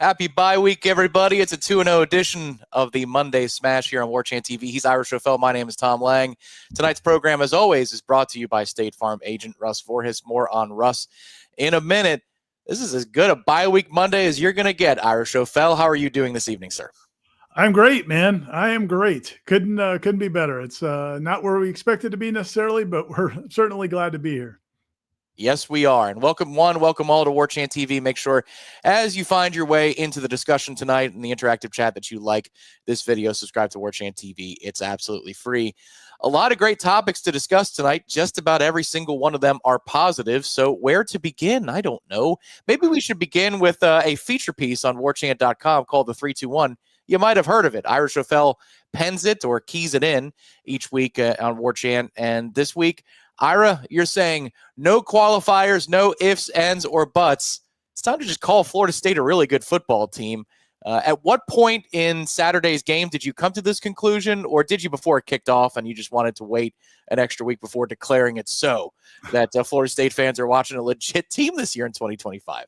Happy bye week, everybody. It's a 2-0 edition of the Monday Smash here on Warchant TV. He's Irish Norvell. My name is Tom Lang. Tonight's program, as always, is brought to you by State Farm agent Russ Voorhis. More on Russ in a minute. This is as good a bye week Monday as you're going to get, Irish Norvell. How are you doing this evening, sir? I'm great, man. I am great. Couldn't be better. It's not where we expected to be necessarily, but we're certainly glad to be here. Yes, we are. And welcome welcome all to Warchant TV. Make sure as you find your way into the discussion tonight in the interactive chat that you like this video, subscribe to Warchant TV. It's absolutely free. A lot of great topics to discuss tonight. Just about every single one of them are positive. So where to begin? I don't know. Maybe we should begin with a feature piece on warchant.com called the 321. You might have heard of it. Irish Norvell pens it or keys it in each week on Warchant. And this week, Ira, you're saying no qualifiers, no ifs, ands, or buts. It's time to just call Florida State a really good football team. At what point in Saturday's game did you come to this conclusion, or did you before it kicked off and you just wanted to wait an extra week before declaring it so that Florida State fans are watching a legit team this year in 2025?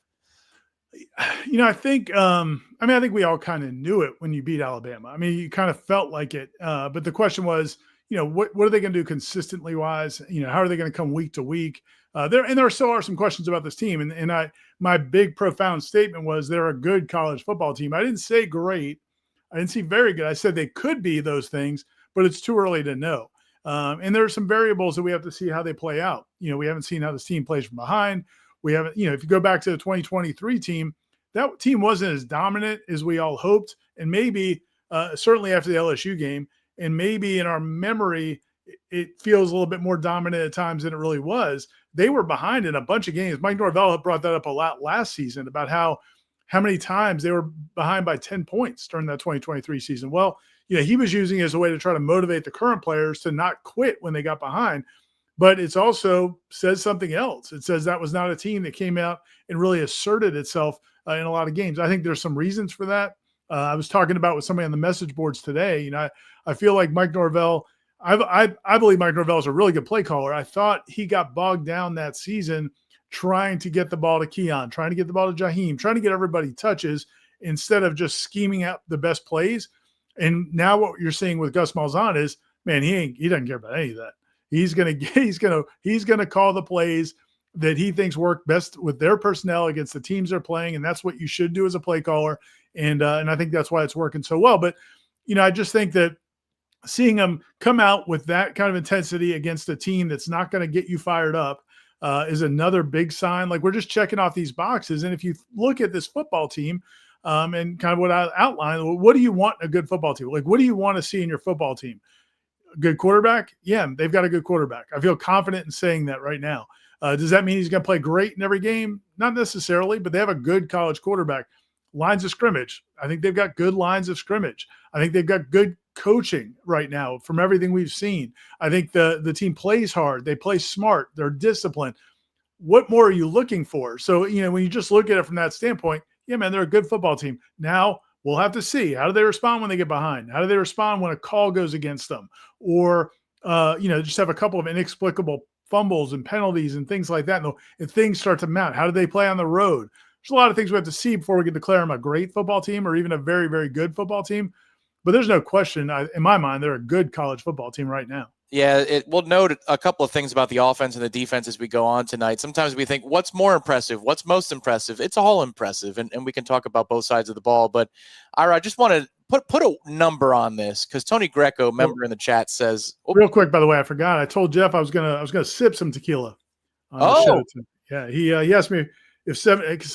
I think I think we all kind of knew it when you beat Alabama. I mean, you kind of felt like it. But the question was, what are they going to do consistently wise? How are they going to come week to week? There still are some questions about this team. And my big profound statement was they're a good college football team. I didn't say great. I didn't say very good. I said they could be those things, but it's too early to know. And there are some variables that we have to see how they play out. We haven't seen how this team plays from behind. We haven't, if you go back to the 2023 team, that team wasn't as dominant as we all hoped. And maybe certainly after the LSU game, and maybe in our memory, it feels a little bit more dominant at times than it really was. They were behind in a bunch of games. Mike Norvell brought that up a lot last season about how many times they were behind by 10 points during that 2023 season. Well, he was using it as a way to try to motivate the current players to not quit when they got behind. But it's also says something else. It says that was not a team that came out and really asserted itself in a lot of games. I think there's some reasons for that. I was talking about with somebody on the message boards today. I feel like Mike Norvell, I believe Mike Norvell is a really good play caller. I thought he got bogged down that season trying to get the ball to Keon, trying to get the ball to Jaheim, trying to get everybody touches instead of just scheming out the best plays. And now what you're seeing with Gus Malzahn is, man, he doesn't care about any of that. He's gonna call the plays that he thinks work best with their personnel against the teams they're playing, and that's what you should do as a play caller. And I think that's why it's working so well. But I just think that seeing them come out with that kind of intensity against a team that's not going to get you fired up is another big sign. Like, we're just checking off these boxes. And if you look at this football team and kind of what I outlined, what do you want in a good football team? Like, what do you want to see in your football team? A good quarterback? Yeah, they've got a good quarterback. I feel confident in saying that right now. Does that mean he's going to play great in every game? Not necessarily, but they have a good college quarterback. Lines of scrimmage. I think they've got good lines of scrimmage. I think they've got good coaching right now from everything we've seen. I think the team plays hard. They play smart. They're disciplined. What more are you looking for? So, when you just look at it from that standpoint, yeah, man, they're a good football team. Now, we'll have to see. How do they respond when they get behind? How do they respond when a call goes against them? Or, just have a couple of inexplicable fumbles and penalties and things like that. And things start to mount. How do they play on the road? There's a lot of things we have to see before we can declare them a great football team or even a very, very good football team. But there's no question, in my mind, they're a good college football team right now. Yeah, we'll note a couple of things about the offense and the defense as we go on tonight. Sometimes we think, what's more impressive? What's most impressive? It's all impressive, and we can talk about both sides of the ball. But, Ira, I just want to put a number on this because Tony Greco, member in the chat, says – Real quick, by the way, I forgot. I told Jeff I was gonna sip some tequila. Yeah, he asked me if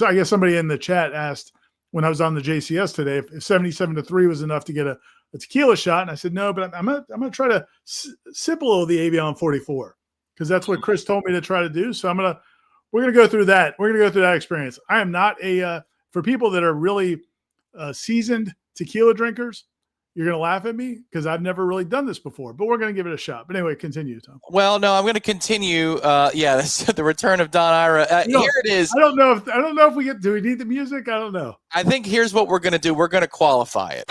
I guess somebody in the chat asked when I was on the JCS today if 77-3 was enough to get a tequila shot, and I said no, but I'm gonna try to sip a little of the Avion 44 because that's what Chris told me to try to do. So we're gonna go through that. We're gonna go through that experience. I am not for people that are really seasoned tequila drinkers. You're going to laugh at me because I've never really done this before, but we're going to give it a shot. But anyway, continue, Tom. Well, no, I'm going to continue. That's the return of Don Ira. Here it is. I don't know if we do we need the music? I don't know. I think here's what we're going to do. We're going to qualify it.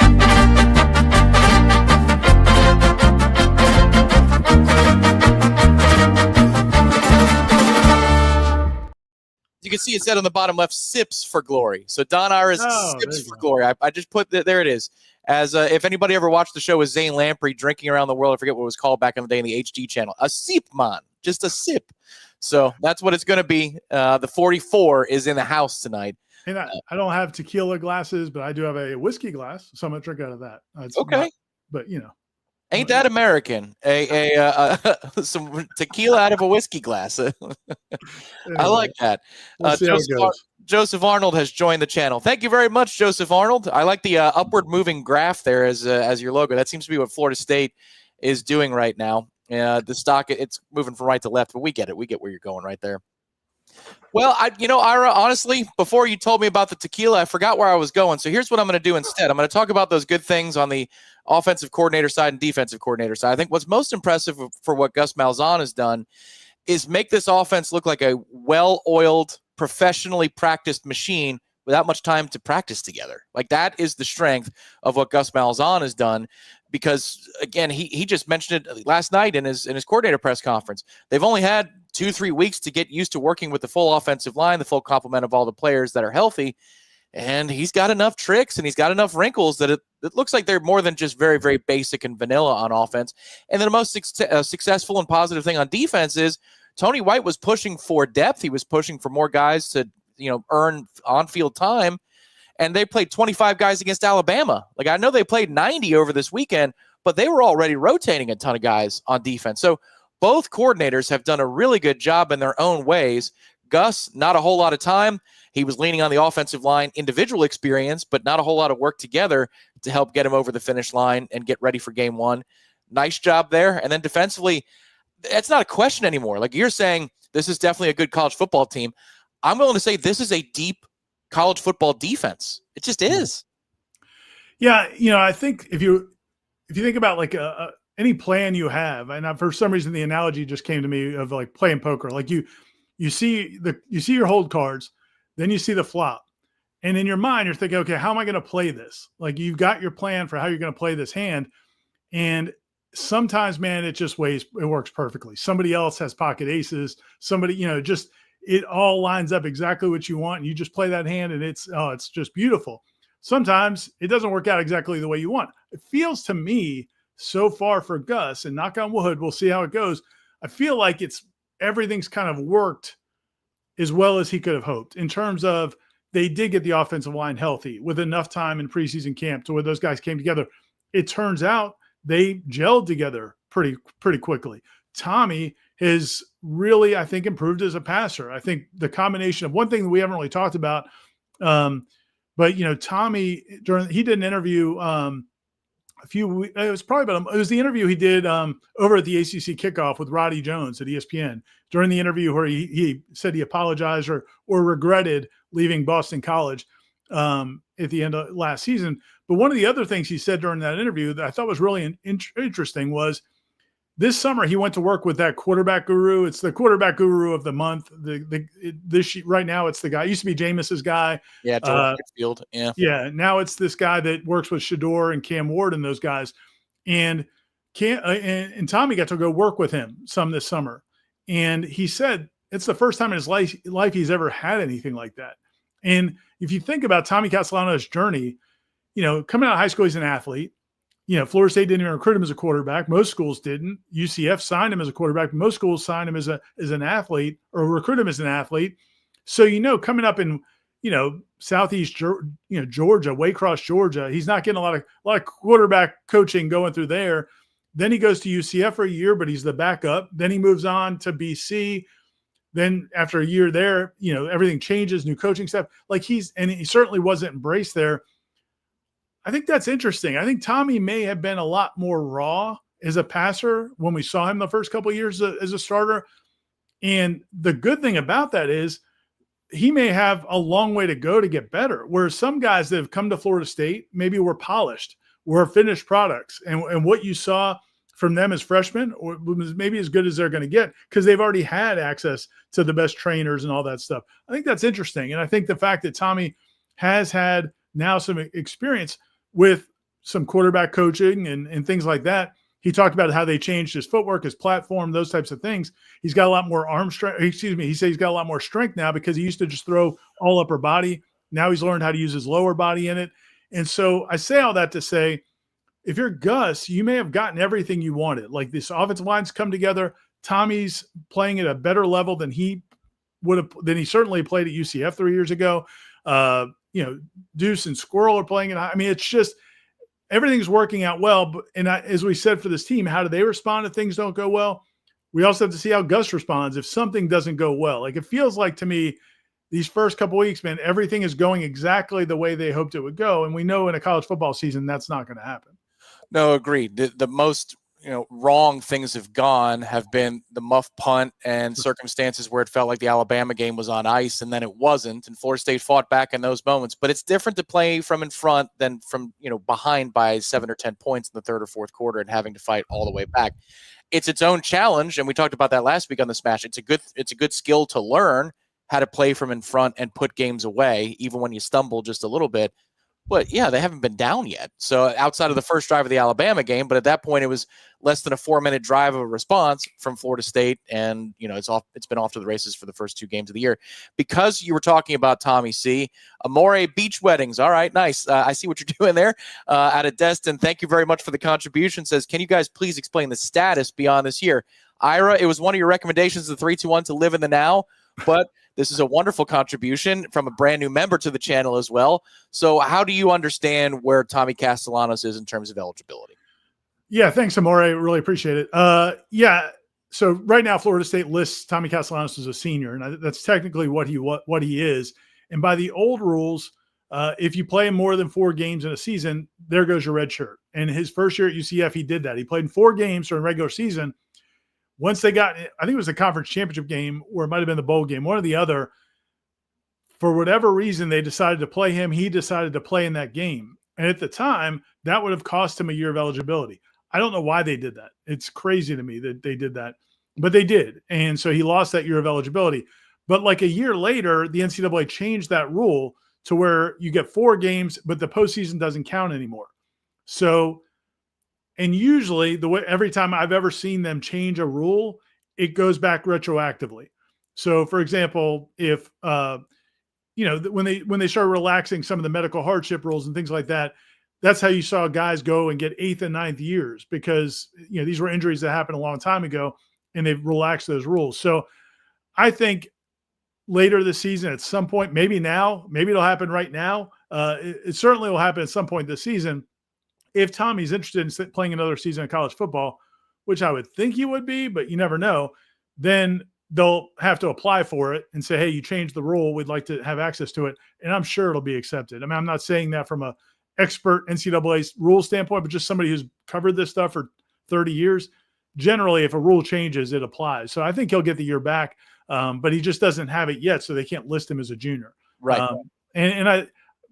You can see it said on the bottom left, sips for glory. So Don Ira's sips for glory. I just put there it is. As if anybody ever watched the show with Zane Lamprey drinking around the world, I forget what it was called back in the day in the HD channel. A sip, man. Just a sip. So that's what it's going to be. The 44 is in the house tonight. And I don't have tequila glasses, but I do have a whiskey glass, so I'm going to drink out of that. Okay. But, you know. Ain't that American? Some tequila out of a whiskey glass. Anyway, I like that. We'll see how it goes. Joseph Arnold has joined the channel. Thank you very much, Joseph Arnold. I like the upward moving graph there as your logo. That seems to be what Florida State is doing right now. The stock, it's moving from right to left, but we get it. We get where you're going right there. Well, Ira, honestly, before you told me about the tequila, I forgot where I was going. So here's what I'm going to do instead. I'm going to talk about those good things on the offensive coordinator side and defensive coordinator side. I think what's most impressive for what Gus Malzahn has done is make this offense look like a well-oiled, professionally practiced machine without much time to practice together. Like, that is the strength of what Gus Malzahn has done, because again, he just mentioned it last night in his coordinator press conference. They've only had 2-3 weeks to get used to working with the full offensive line, the full complement of all the players that are healthy. And he's got enough tricks and he's got enough wrinkles that it looks like they're more than just very, very basic and vanilla on offense. And then the most successful and positive thing on defense is Tony White was pushing for depth. He was pushing for more guys to, earn on-field time. And they played 25 guys against Alabama. Like, I know they played 90 over this weekend, but they were already rotating a ton of guys on defense. So both coordinators have done a really good job in their own ways. Gus, not a whole lot of time. He was leaning on the offensive line individual experience, but not a whole lot of work together to help get him over the finish line and get ready for game one. Nice job there. And then defensively, it's not a question anymore. Like, you're saying, this is definitely a good college football team. I'm willing to say this is a deep college football defense. It just is. Yeah. I think if you think about like any plan you have, and for some reason the analogy just came to me of like playing poker. Like you see your hold cards, then you see the flop, and in your mind you're thinking, okay, how am I going to play this? Like, you've got your plan for how you're going to play this hand, and sometimes, man, it works perfectly. Somebody else has pocket aces. Somebody, just it all lines up exactly what you want, and you just play that hand, and it's just beautiful. Sometimes it doesn't work out exactly the way you want. It feels to me so far for Gus, and knock on wood, we'll see how it goes. I feel like everything's kind of worked as well as he could have hoped, in terms of they did get the offensive line healthy with enough time in preseason camp to where those guys came together. It turns out they gelled together pretty quickly. Tommy has really, I think, improved as a passer. I think the combination of one thing that we haven't really talked about, but Tommy, he did an interview it was the interview he did over at the ACC kickoff with Roddy Jones at ESPN, during the interview where he said he apologized or regretted leaving Boston College at the end of last season. But one of the other things he said during that interview that I thought was really interesting was, this summer he went to work with that quarterback guru. It's the quarterback guru of the month. Right now it's the guy. It used to be Jameis's guy. Yeah, Jordan Whitfield. Yeah. Yeah. Now it's this guy that works with Shador and Cam Ward and those guys. And Tommy got to go work with him some this summer. And he said it's the first time in his life he's ever had anything like that. And if you think about Tommy Castellanos' journey, coming out of high school, he's an athlete. Florida State didn't even recruit him as a quarterback. Most schools didn't. UCF signed him as a quarterback. Most schools signed him as an athlete, or recruit him as an athlete. So, coming up in, Southeast, Georgia, Waycross, Georgia, he's not getting a lot of quarterback coaching going through there. Then he goes to UCF for a year, but he's the backup. Then he moves on to BC. Then after a year there, everything changes, new coaching staff. He certainly wasn't embraced there. I think that's interesting. I think Tommy may have been a lot more raw as a passer when we saw him the first couple of years as a starter. And the good thing about that is he may have a long way to go to get better, whereas some guys that have come to Florida State maybe were polished, were finished products. And what you saw from them as freshmen was maybe as good as they're going to get, because they've already had access to the best trainers and all that stuff. I think that's interesting. And I think the fact that Tommy has had now some experience with some quarterback coaching and things like that, He talked about how they changed his footwork, his platform, those types of things. He's got a lot more arm strength. Excuse me. He said he's got a lot more strength now because he used to just throw all upper body. Now he's learned how to use his lower body in it. And so I say all that to say, if you're Gus, you may have gotten everything you wanted. Like this offensive line's come together. Tommy's playing at a better level than he certainly played at UCF 3 years ago. Deuce and Squirrel are playing it. I mean, it's just everything's working out well. But as we said for this team, how do they respond if things don't go well? We also have to see how Gus responds if something doesn't go well. Like it feels like to me, these first couple weeks, man, everything is going exactly the way they hoped it would go. And we know in a college football season, that's not going to happen. No, agreed. The most wrong things have been the muff punt and circumstances where it felt like the Alabama game was on ice and then it wasn't. And Florida State fought back in those moments. But it's different to play from in front than from behind by 7 or 10 points in the third or fourth quarter and having to fight all the way back. It's its own challenge, and we talked about that last week on the Smash. It's a good skill to learn how to play from in front and put games away, even when you stumble just a little bit. But yeah, they haven't been down yet. So outside of the first drive of the Alabama game, but at that point it was less than a 4-minute drive of a response from Florida State, and it's been off to the races for the first 2 games of the year. Because you were talking about Tommy C, Amore Beach Weddings. All right, nice. I see what you're doing there. Out of Destin, thank you very much for the contribution. Says, can you guys please explain the status beyond this year? Ira, it was one of your recommendations, the 3-2-1, to live in the now, but this is a wonderful contribution from a brand new member to the channel as well. So how do you understand where Tommy Castellanos is in terms of eligibility? Yeah, thanks, Amore. Really appreciate it. So right now, Florida State lists Tommy Castellanos as a senior, and that's technically what he is. And by the old rules, if you play more than 4 games in a season, there goes your red shirt. And his first year at UCF, he did that. He played in 4 games during regular season. Once they got, I think it was the conference championship game, or it might have been the bowl game, one or the other. For whatever reason, they decided to play him. He decided to play in that game. And at the time, that would have cost him a year of eligibility. I don't know why they did that. It's crazy to me that they did that, but they did. And so he lost that year of eligibility. But like a year later, the NCAA changed that rule to where you get 4 games, but the postseason doesn't count anymore. So, and usually every time I've ever seen them change a rule, it goes back retroactively. So for example, if, when they started relaxing some of the medical hardship rules and things like that, that's how you saw guys go and get 8th and 9th years because, these were injuries that happened a long time ago and they've relaxed those rules. So I think later this season, at some point, maybe it'll happen right now. It certainly will happen at some point this season. If Tommy's interested in playing another season of college football, which I would think he would be, but you never know, then they'll have to apply for it and say, hey, you changed the rule. We'd like to have access to it. And I'm sure it'll be accepted. I mean, I'm not saying that from a expert NCAA rule standpoint, but just somebody who's covered this stuff for 30 years. Generally, if a rule changes, it applies. So I think he'll get the year back, but he just doesn't have it yet, so they can't list him as a junior. Right.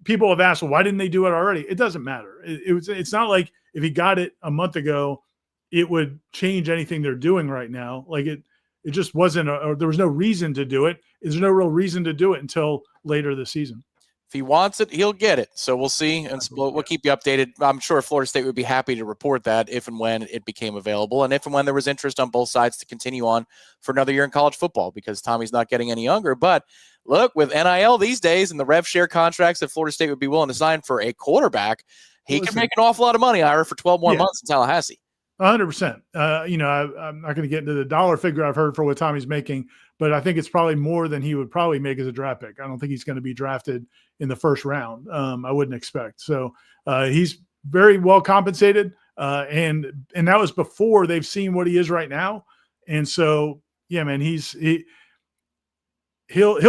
People have asked, well, why didn't they do it already? It doesn't matter. It's not like if he got it a month ago, it would change anything they're doing right now. Like it just wasn't, or there was no reason to do it. There's no real reason to do it until later this season. If he wants it, he'll get it. So we'll see, and we'll keep you updated. I'm sure Florida State would be happy to report that if and when it became available, and if and when there was interest on both sides to continue on for another year in college football, because Tommy's not getting any younger. But look, with NIL these days and the rev share contracts that Florida State would be willing to sign for a quarterback, he can make an awful lot of money, Ira, for 12 more months in Tallahassee. 100%. I'm not going to get into the dollar figure I've heard for what Tommy's making, but I think it's probably more than he would probably make as a draft pick. I don't think he's going to be drafted in the first round. I wouldn't expect. So he's very well compensated. And that was before they've seen what he is right now. And so, yeah, man, he'll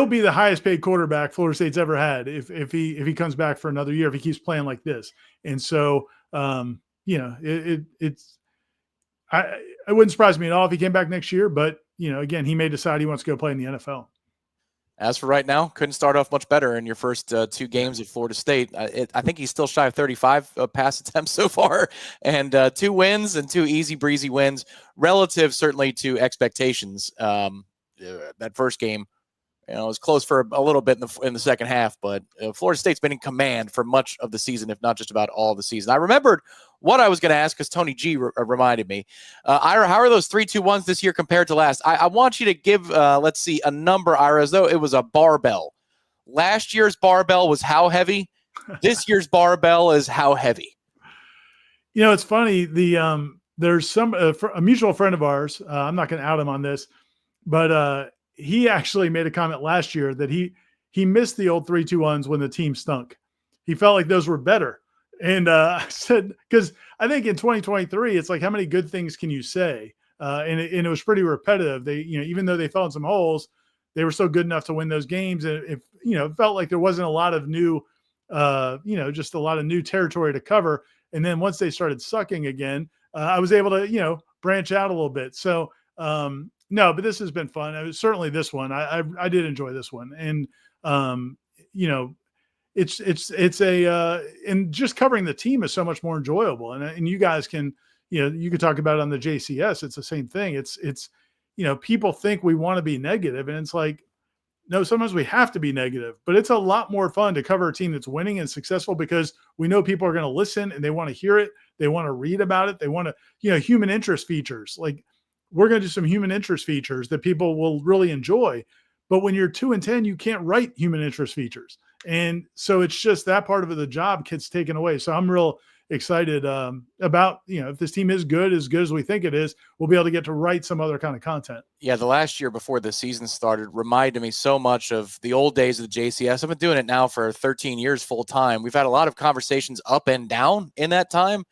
be the highest paid quarterback Florida State's ever had if he comes back for another year, if he keeps playing like this. And so, it wouldn't surprise me at all if he came back next year, but again, he may decide he wants to go play in the NFL. As for right now, couldn't start off much better in your first 2 games at Florida State. I think he's still shy of 35 pass attempts so far, and 2 wins and 2 easy breezy wins relative certainly to expectations. That first game, You know, it was close for a little bit in the second half, but Florida State's been in command for much of the season, if not just about all the season. I remembered what I was going to ask because Tony G reminded me. Ira, how are those 3-2-1s this year compared to last? I want you to give, let's see, a number, Ira, as though it was a barbell. Last year's barbell was how heavy? This year's barbell is how heavy? You know, it's funny. There's a mutual friend of ours. I'm not going to out him on this, but he actually made a comment last year that he missed the old 3-2-1s when the team stunk. He felt like those were better. And I said, because I think in 2023, it's like, how many good things can you say? And it was pretty repetitive. They, even though they fell in some holes, they were still good enough to win those games. And it felt like there wasn't a lot of new, just a lot of new territory to cover. And then once they started sucking again, I was able to, branch out a little bit. So, no, but this has been fun. It was certainly this one. I did enjoy this one. And, it's and just covering the team is so much more enjoyable. And you guys can, you could talk about it on the JCS. It's the same thing. It's, people think we want to be negative, and it's like, no, sometimes we have to be negative, but it's a lot more fun to cover a team that's winning and successful because we know people are going to listen and they want to hear it. They want to read about it. They want to, human interest features. Like, we're going to do some human interest features that people will really enjoy. But when you're 2-10, you can't write human interest features. And so it's just that part of the job gets taken away. So I'm real excited about, if this team is good as we think it is, we'll be able to get to write some other kind of content. Yeah, the last year before the season started reminded me so much of the old days of the JCS. I've been doing it now for 13 years full time. We've had a lot of conversations up and down in that time,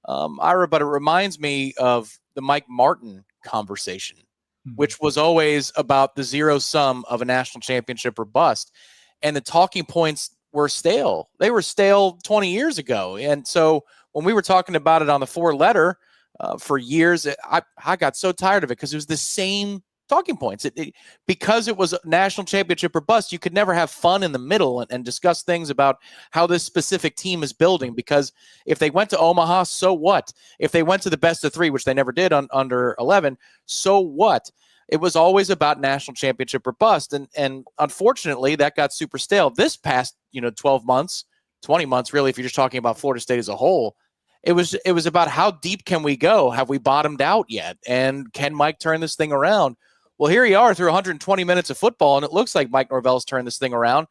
Ira, but it reminds me of the Mike Martin conversation, which was always about the zero sum of a national championship or bust. And the talking points were stale. They were stale 20 years ago. And so when we were talking about it on the 4-letter for years, I got so tired of it because it was the same talking points. Because it was a national championship or bust, you could never have fun in the middle and discuss things about how this specific team is building. Because if they went to Omaha, so what? If they went to the best of 3, which they never did under 11, so what? It was always about national championship or bust. And unfortunately, that got super stale. This past, 12 months, 20 months, really, if you're just talking about Florida State as a whole, it was about how deep can we go? Have we bottomed out yet? And can Mike turn this thing around? Well, here you are through 120 minutes of football, and it looks like Mike Norvell's turned this thing around.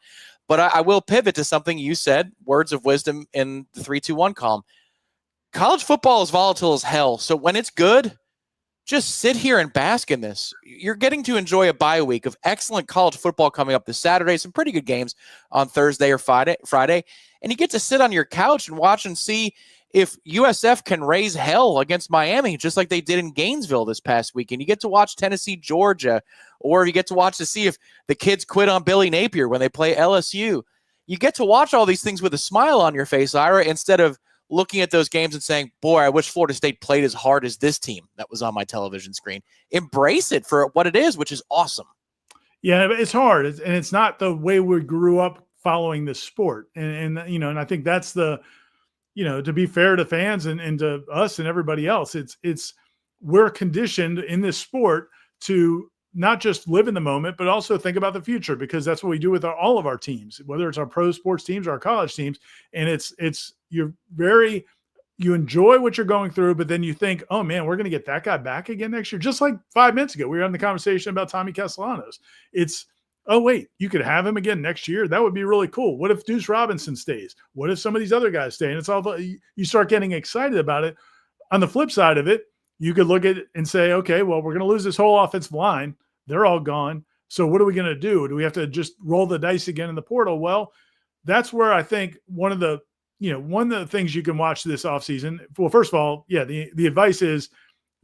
But I will pivot to something you said, words of wisdom in the 3-2-1 column. College football is volatile as hell. So when it's good, just sit here and bask in this. You're getting to enjoy a bye week of excellent college football coming up this Saturday, some pretty good games on Thursday or Friday, and you get to sit on your couch and watch and see if USF can raise hell against Miami, just like they did in Gainesville this past weekend. You get to watch Tennessee, Georgia, or you get to watch to see if the kids quit on Billy Napier when they play LSU. You get to watch all these things with a smile on your face, Ira, instead of looking at those games and saying, boy, I wish Florida State played as hard as this team that was on my television screen. Embrace it for what it is, which is awesome. Yeah, it's hard. And it's not the way we grew up following this sport. And I think that's the, to be fair to fans and to us and everybody else, we're conditioned in this sport to not just live in the moment, but also think about the future, because that's what we do with all of our teams, whether it's our pro sports teams or our college teams. And you enjoy what you're going through, but then you think, oh man, we're going to get that guy back again next year. Just like 5 minutes ago, we were having the conversation about Tommy Castellanos. Oh wait, you could have him again next year. That would be really cool. What if Deuce Robinson stays? What if some of these other guys stay? And it's all, you start getting excited about it. On the flip side of it, you could look at it and say, okay, well, we're going to lose this whole offensive line. They're all gone. So what are we going to do? Do we have to just roll the dice again in the portal? Well, that's where I think one of the things you can watch this offseason. Well, first of all, yeah, the advice is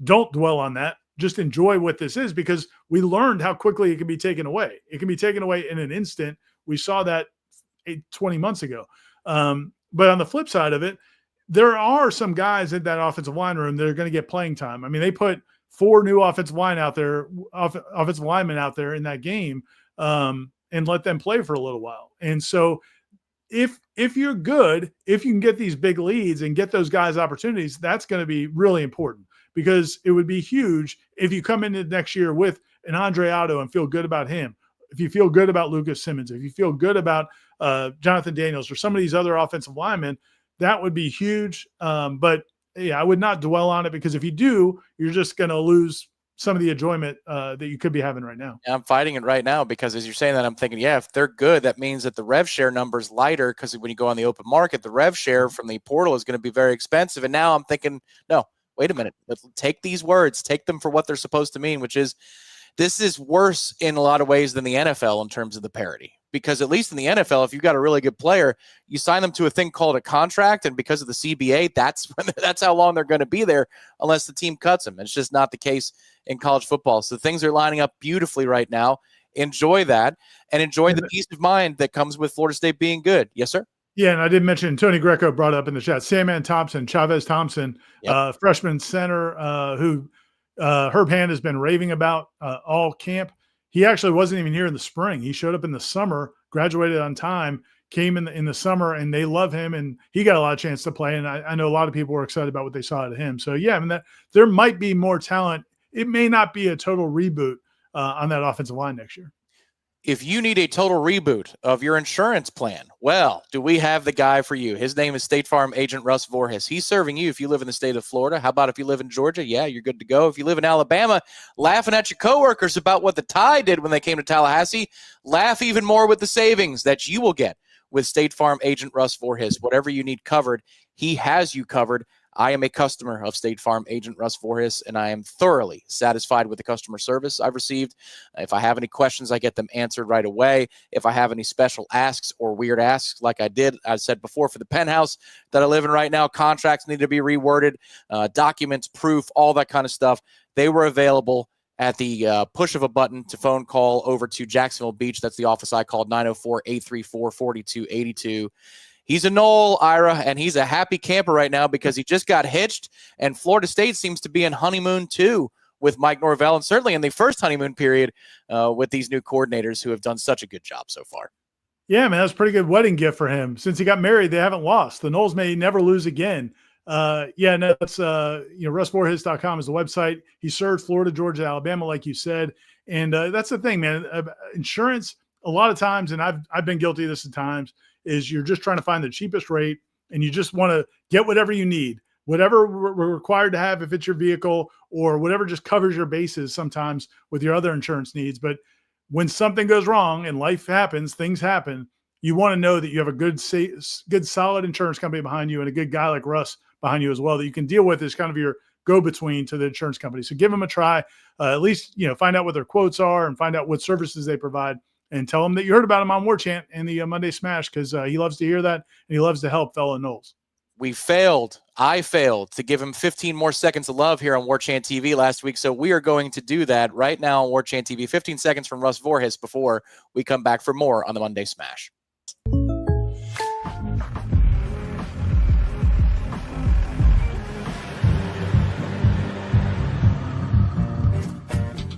don't dwell on that. Just enjoy what this is, because we learned how quickly it can be taken away. It can be taken away in an instant. We saw that 20 months ago. But on the flip side of it, there are some guys in that offensive line room that are going to get playing time. I mean, they put 4 new offensive linemen out there in that game and let them play for a little while. And so if you're good, if you can get these big leads and get those guys opportunities, that's going to be really important, because it would be huge if you come into next year with an Andre Otto and feel good about him, if you feel good about Lucas Simmons, if you feel good about Jonathan Daniels or some of these other offensive linemen, that would be huge. But yeah, I would not dwell on it, because if you do, you're just going to lose some of the enjoyment that you could be having right now. I'm fighting it right now, because as you're saying that, I'm thinking, yeah, if they're good, that means that the rev share number is lighter, because when you go on the open market, the rev share from the portal is going to be very expensive. And now I'm thinking, no, wait a minute. Let's take these words, take them for what they're supposed to mean, which is this is worse in a lot of ways than the NFL in terms of the parity. Because at least in the NFL, if you've got a really good player, you sign them to a thing called a contract, and because of the CBA, that's how long they're going to be there unless the team cuts them. It's just not the case in college football. So things are lining up beautifully right now. Enjoy that, and enjoy the peace of mind that comes with Florida State being good. Yes, sir? Yeah, and I did mention Tony Greco brought up in the chat, Sandman Thompson, Chavez Thompson, Yep. Freshman center, who Herb Hand has been raving about all camp. He actually wasn't even here in the spring. He showed up in the summer, graduated on time, came in the summer, and they love him, and he got a lot of chance to play. And I know a lot of people were excited about what they saw out of him. So yeah, I mean, there might be more talent. It may not be a total reboot on that offensive line next year. If you need a total reboot of your insurance plan, well, do we have the guy for you? His name is State Farm agent Russ Voorhis. He's serving you if you live in the state of Florida. How about if you live in Georgia? Yeah, you're good to go. If you live in Alabama, laughing at your coworkers about what the Tide did when they came to Tallahassee, laugh even more with the savings that you will get with State Farm agent Russ Voorhis. Whatever you need covered, he has you covered. I am a customer of State Farm agent Russ Voorhis, and I am thoroughly satisfied with the customer service I've received. If I have any questions, I get them answered right away. If I have any special asks or weird asks, like I said before for the penthouse that I live in right now, contracts need to be reworded, documents, proof, all that kind of stuff. They were available at the push of a button to phone call over to Jacksonville Beach. That's the office I called, 904-834-4282. He's a Nole, Ira, and he's a happy camper right now because he just got hitched, and Florida State seems to be in honeymoon too with Mike Norvell, and certainly in the first honeymoon period with ththese new coordinators who have done such a good job so far. Yeah, man, that's a pretty good wedding gift for him. Since he got married, they haven't lost. The Noles may never lose again. Yeah, no, that's RussVoorhis.com is the website. He served Florida, Georgia, Alabama, like you said, and that's the thing, man. Insurance, a lot of times, and I've been guilty of this at times, is you're just trying to find the cheapest rate, and you just want to get whatever you need, whatever we're required to have if it's your vehicle, or whatever just covers your bases sometimes with your other insurance needs. But when something goes wrong and life happens, things happen, you want to know that you have a good, solid insurance company behind you, and a good guy like Russ behind you as well that you can deal with as kind of your go-between to the insurance company. So give them a try. At least, find out what their quotes are and find out what services they provide. And tell him that you heard about him on Warchant and the Monday Smash, because he loves to hear that, and he loves to help fellow Noles. I failed to give him 15 more seconds of love here on Warchant TV last week, so we are going to do that right now on Warchant TV. 15 seconds from Russ Voorhis before we come back for more on the Monday Smash.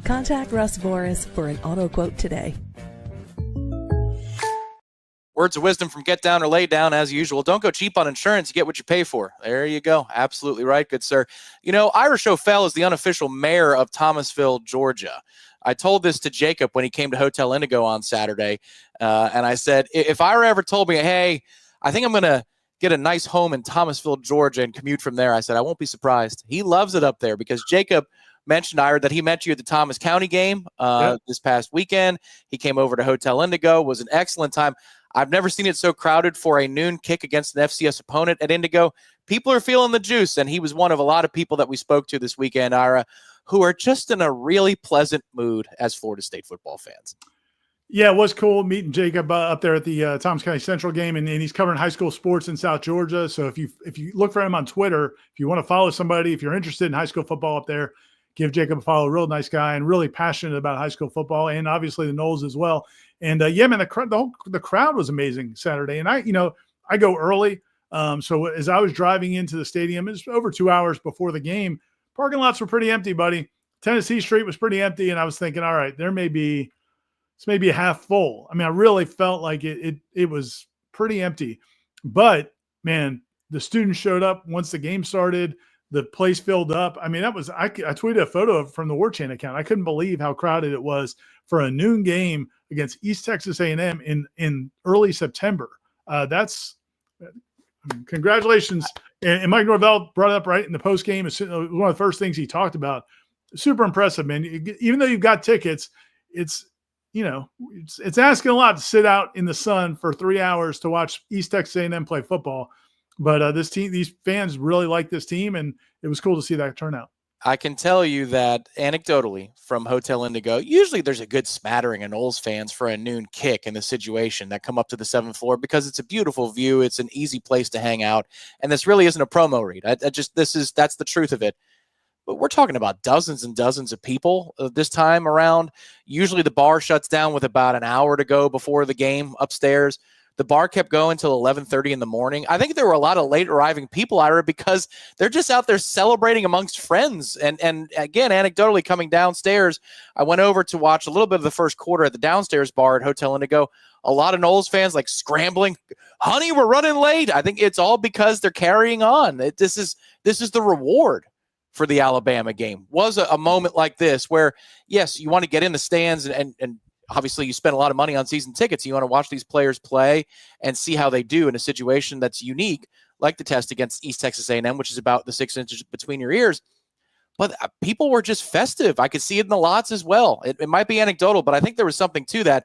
Contact Russ Voorhis for an auto quote today. Words of wisdom from Get Down or Lay Down, as usual. Don't go cheap on insurance. You get what you pay for. There you go. Absolutely right, good sir. Ira Schofel is the unofficial mayor of Thomasville, Georgia. I told this to Jacob when he came to Hotel Indigo on Saturday, and I said, if Ira ever told me, hey, I think I'm going to get a nice home in Thomasville, Georgia, and commute from there, I said, I won't be surprised. He loves it up there because Jacob mentioned, Ira, that he met you at the Thomas County game this past weekend. He came over to Hotel Indigo. It was an excellent time. I've never seen it so crowded for a noon kick against an FCS opponent at Indigo. People are feeling the juice, and he was one of a lot of people that we spoke to this weekend, Ira, who are just in a really pleasant mood as Florida State football fans. Yeah, it was cool meeting Jacob up there at the Thomas County Central game, and he's covering high school sports in South Georgia. So if you look for him on Twitter, if you want to follow somebody, if you're interested in high school football up there, give Jacob a follow. Real nice guy and really passionate about high school football, and obviously the Noles as well. And yeah, man, the crowd was amazing Saturday. And I go early. So as I was driving into the stadium, it's over 2 hours before the game. Parking lots were pretty empty, buddy. Tennessee Street was pretty empty. And I was thinking, all right, this may be a half full. I mean, I really felt like it was pretty empty, but man, the students showed up once the game started. The place filled up. I mean, I tweeted a photo from the Warchant account. I couldn't believe how crowded it was for a noon game against East Texas A&M in early September. Congratulations. And Mike Norvell brought it up right in the post game. It's one of the first things he talked about. Super impressive, man. Even though you've got tickets, it's asking a lot to sit out in the sun for 3 hours to watch East Texas A&M play football. But these fans really like this team, and it was cool to see that turnout. I can tell you that anecdotally from Hotel Indigo, usually there's a good smattering of Noles fans for a noon kick in the situation that come up to the 7th floor because it's a beautiful view. It's an easy place to hang out. And this really isn't a promo read. That's the truth of it. But we're talking about dozens and dozens of people this time around. Usually the bar shuts down with about an hour to go before the game upstairs. The bar kept going till 11:30 in the morning. I think there were a lot of late arriving people, Ira, because they're just out there celebrating amongst friends. And again, anecdotally coming downstairs, I went over to watch a little bit of the first quarter at the downstairs bar at Hotel Indigo. A lot of Noles fans like scrambling, honey, we're running late. I think it's all because they're carrying on. This is the reward for the Alabama game. Was a moment like this where, yes, you want to get in the stands and obviously you spend a lot of money on season tickets. You want to watch these players play and see how they do in a situation that's unique, like the test against East Texas A&M, which is about the 6 inches between your ears. But people were just festive. I could see it in the lots as well. It might be anecdotal, but I think there was something to that.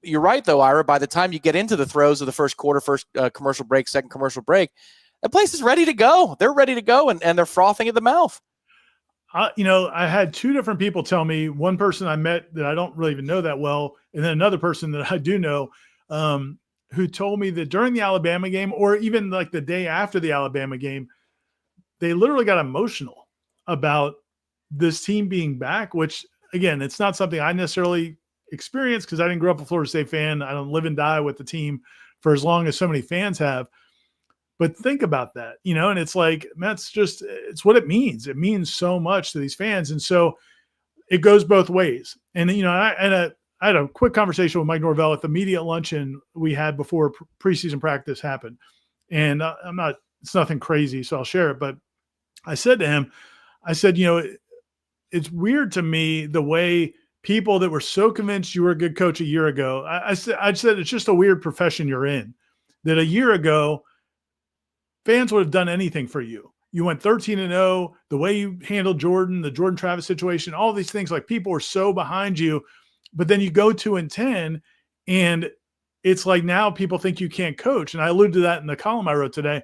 You're right, though, Ira. By the time you get into the throes of the first quarter, first commercial break, second commercial break, the place is ready to go. They're ready to go, and they're frothing at the mouth. I had two different people tell me, one person I met that I don't really even know that well, and then another person that I do know, who told me that during the Alabama game, or even like the day after the Alabama game, they literally got emotional about this team being back, which, again, it's not something I necessarily experienced because I didn't grow up a Florida State fan. I don't live and die with the team for as long as so many fans have. But think about that, and it's like, it's what it means. It means so much to these fans. And so it goes both ways. And, I had a quick conversation with Mike Norvell at the media luncheon we had before preseason practice happened. And it's nothing crazy, so I'll share it. But I said to him, it's weird to me the way people that were so convinced you were a good coach a year ago, I said it's just a weird profession you're in, that a year ago, fans would have done anything for you. You went 13-0, the way you handled the Jordan Travis situation, all these things, like people were so behind you, but then you go 2-10 and it's like now people think you can't coach. And I alluded to that in the column I wrote today,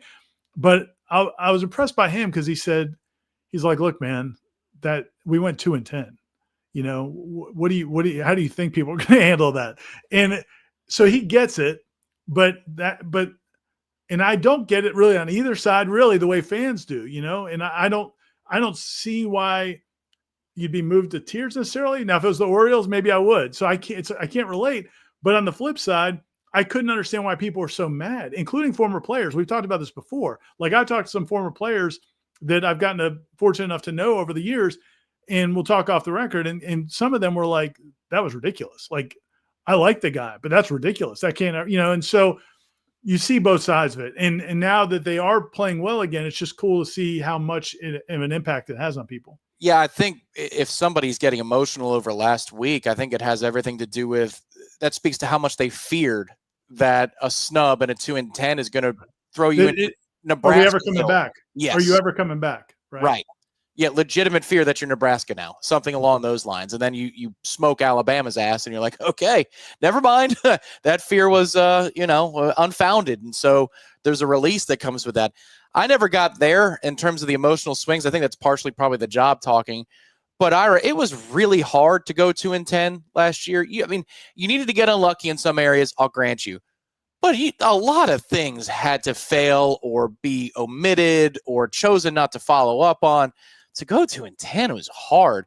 but I was impressed by him because he's like, look, man, that we went 2-10, how do you think people are going to handle that? And so he gets it, and I don't get it really on either side, really, the way fans do, and I don't see why you'd be moved to tears necessarily. Now, if it was the Orioles, maybe I would. So I can't relate. But on the flip side, I couldn't understand why people were so mad, including former players. We've talked about this before. Like, I've talked to some former players that I've gotten fortunate enough to know over the years, and we'll talk off the record. And some of them were like, that was ridiculous. Like, I like the guy, but that's ridiculous. That can't, and so you see both sides of it. And now that they are playing well again, it's just cool to see how much of an impact it has on people. Yeah, I think if somebody's getting emotional over last week, I think it has everything to do with that speaks to how much they feared that a snub and a 2-10 is going to throw you in Nebraska. Are you ever coming back? Yes. Are you ever coming back? Right. Yeah, legitimate fear that you're Nebraska now, something along those lines. And then you smoke Alabama's ass and you're like, okay, never mind. That fear was, unfounded. And so there's a release that comes with that. I never got there in terms of the emotional swings. I think that's partially probably the job talking. But Ira, it was really hard to go 2-10 last year. You needed to get unlucky in some areas, I'll grant you. But a lot of things had to fail or be omitted or chosen not to follow up on. To go 2-10 was hard.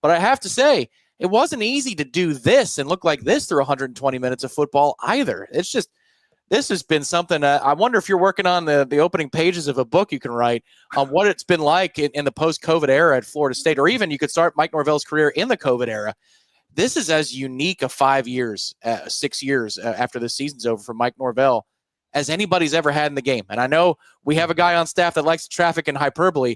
But I have to say, it wasn't easy to do this and look like this through 120 minutes of football either. It's just, this has been something. I wonder if you're working on the opening pages of a book you can write on what it's been like in the post-COVID era at Florida State, or even you could start Mike Norvell's career in the COVID era. This is as unique a 6 years after the season's over for Mike Norvell as anybody's ever had in the game. And I know we have a guy on staff that likes traffic and hyperbole,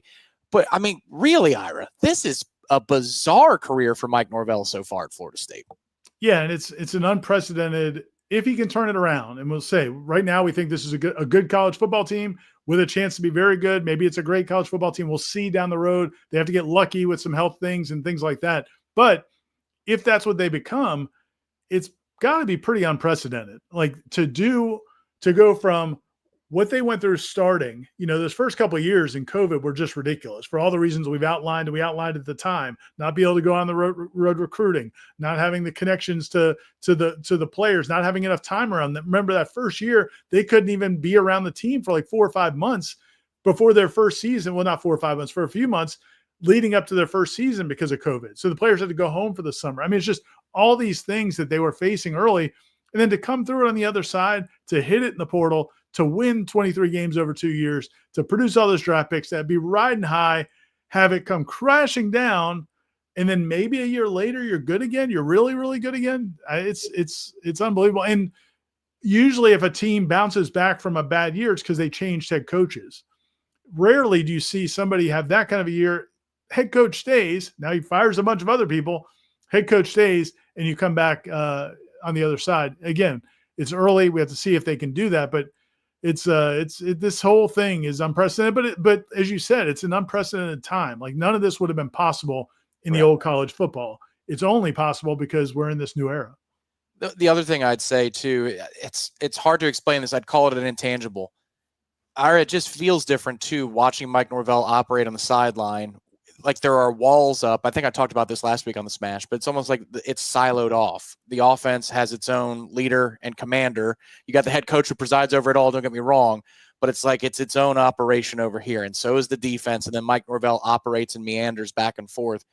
But I mean, really, Ira, this is a bizarre career for Mike Norvell so far at Florida State. Yeah, and it's an unprecedented, if he can turn it around. And we'll say right now we think this is a good college football team with a chance to be very good. Maybe it's a great college football team. We'll see down the road. They have to get lucky with some health things and things like that. But if that's what they become, it's got to be pretty unprecedented. Like to go from what they went through starting, those first couple of years in COVID were just ridiculous for all the reasons we outlined at the time, not be able to go on the road recruiting, not having the connections to the players, not having enough time around them. Remember that first year, they couldn't even be around the team for like 4 or 5 months before their first season. Well, not 4 or 5 months, for a few months leading up to their first season because of COVID. So the players had to go home for the summer. I mean, it's just all these things that they were facing early. And then to come through it on the other side, to hit it in the portal, to win 23 games over 2 years, to produce all those draft picks, that be riding high, have it come crashing down, and then maybe a year later you're good again. You're really, really good again. It's unbelievable. And usually if a team bounces back from a bad year, it's because they changed head coaches. Rarely do you see somebody have that kind of a year. Head coach stays. Now he fires a bunch of other people. Head coach stays, and you come back on the other side. Again, it's early. We have to see if they can do that, but this whole thing is unprecedented, but as you said, it's an unprecedented time. Like none of this would have been possible in the old college football. It's only possible because we're in this new era. The other thing I'd say too, it's hard to explain this. I'd call it an intangible. Ira, it just feels different too, watching Mike Norvell operate on the sideline. Like there are walls up. I think I talked about this last week on the Smash, but it's almost like it's siloed off. The offense has its own leader and commander. You got the head coach who presides over it all, don't get me wrong, but it's like it's its own operation over here. And so is the defense. And then Mike Norvell operates and meanders back and forth.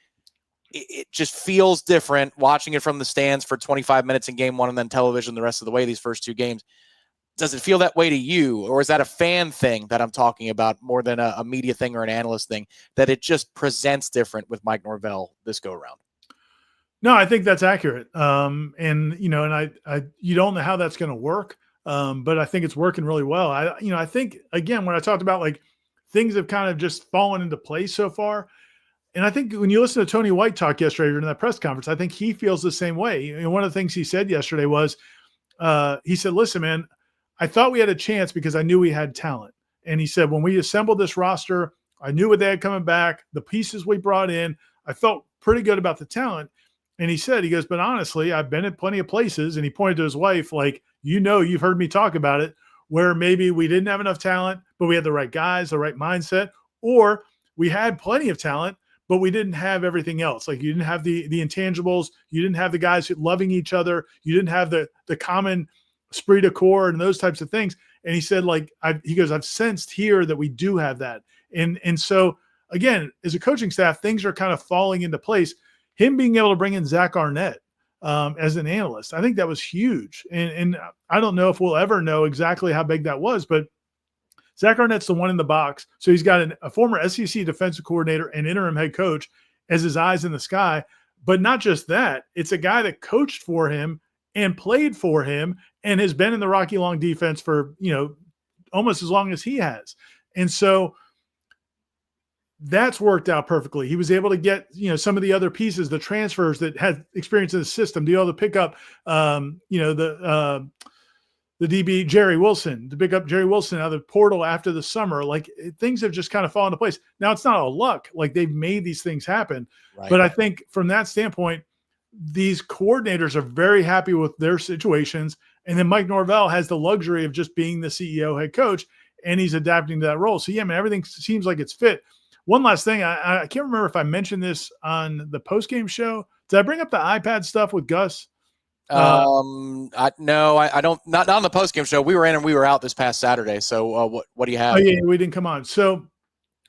It just feels different watching it from the stands for 25 minutes in game one and then television the rest of the way these first 2 games. Does it feel that way to you, or is that a fan thing that I'm talking about more than a media thing or an analyst thing, that it just presents different with Mike Norvell this go around? No, I think that's accurate. And you don't know how that's going to work. But I think it's working really well. I think again, when I talked about like things have kind of just fallen into place so far. And I think when you listen to Tony White talk yesterday during that press conference, I think he feels the same way. And one of the things he said yesterday was, he said, listen, man, I thought we had a chance because I knew we had talent. And he said, when we assembled this roster, I knew what they had coming back, the pieces we brought in, I felt pretty good about the talent. And he goes, but honestly, I've been at plenty of places. And he pointed to his wife, like, you've heard me talk about it, where maybe we didn't have enough talent, but we had the right guys, the right mindset, or we had plenty of talent, but we didn't have everything else. Like you didn't have the intangibles. You didn't have the guys loving each other. You didn't have the common esprit de corps and those types of things. And he said, like, I've sensed here that we do have that. And so again, as a coaching staff, things are kind of falling into place. Him being able to bring in Zach Arnett as an analyst, I think that was huge. And I don't know if we'll ever know exactly how big that was, but Zach Arnett's the one in the box. So he's got a former SEC defensive coordinator and interim head coach as his eyes in the sky. But not just that, it's a guy that coached for him and played for him and has been in the Rocky Long defense for, almost as long as he has. And so that's worked out perfectly. He was able to get, some of the other pieces, the transfers that had experience in the system, to be able to pick up, the DB Jerry Wilson, to pick up Jerry Wilson out of the portal after the summer. Like things have just kind of fallen into place. Now it's not all luck. Like they've made these things happen. Right. But I think from that standpoint, these coordinators are very happy with their situations. And then Mike Norvell has the luxury of just being the CEO head coach, and he's adapting to that role. So yeah, man, everything seems like it's fit. One last thing. I can't remember if I mentioned this on the postgame show. Did I bring up the iPad stuff with Gus? No, I don't. Not on the postgame show. We were in and we were out this past Saturday. So what do you have? Oh yeah, we didn't come on. So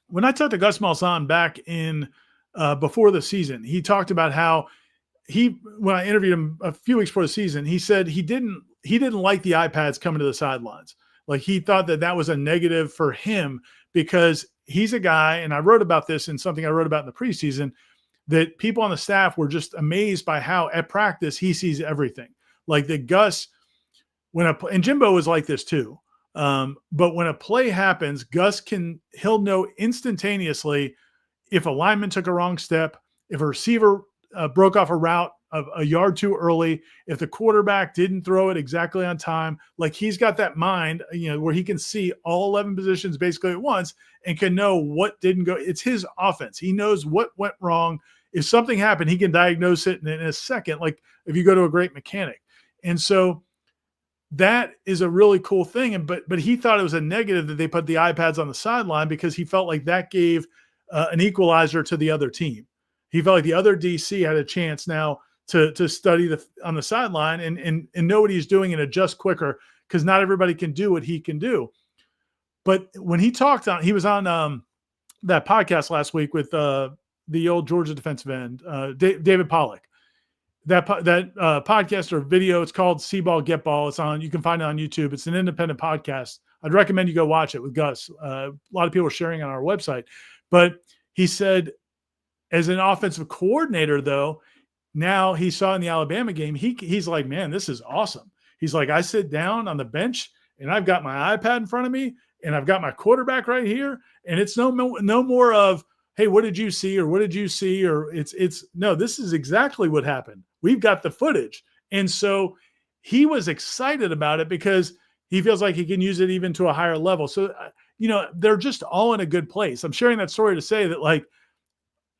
when I talked to Gus Malzahn back in before the season, he talked about how when I interviewed him a few weeks before the season, he said he didn't like the iPads coming to the sidelines. Like he thought that was a negative for him because he's a guy, and I wrote about this in something I wrote about in the preseason, that people on the staff were just amazed by how at practice he sees everything. Like that Gus, and Jimbo was like this too. But when a play happens, Gus he'll know instantaneously if a lineman took a wrong step, if a receiver broke off a route of a yard too early, if the quarterback didn't throw it exactly on time, like he's got that mind, where he can see all 11 positions basically at once and can know what didn't go. It's his offense. He knows what went wrong. If something happened, he can diagnose it in a second, like if you go to a great mechanic. And so that is a really cool thing. But he thought it was a negative that they put the iPads on the sideline because he felt like that gave an equalizer to the other team. He felt like the other DC had a chance now to study on the sideline and know what he's doing and adjust quicker, because not everybody can do what he can do. But when he was on that podcast last week with the old Georgia defensive end, David Pollock. That podcast or video, it's called See Ball, Get Ball. You can find it on YouTube. It's an independent podcast. I'd recommend you go watch it with Gus. A lot of people are sharing on our website. But he said, as an offensive coordinator, though, now he saw in the Alabama game, he's like, man, this is awesome. He's like, I sit down on the bench and I've got my iPad in front of me and I've got my quarterback right here. And it's no more of, hey, what did you see? Or what did you see? Or no, this is exactly what happened. We've got the footage. And so he was excited about it because he feels like he can use it even to a higher level. So, they're just all in a good place. I'm sharing that story to say that, like,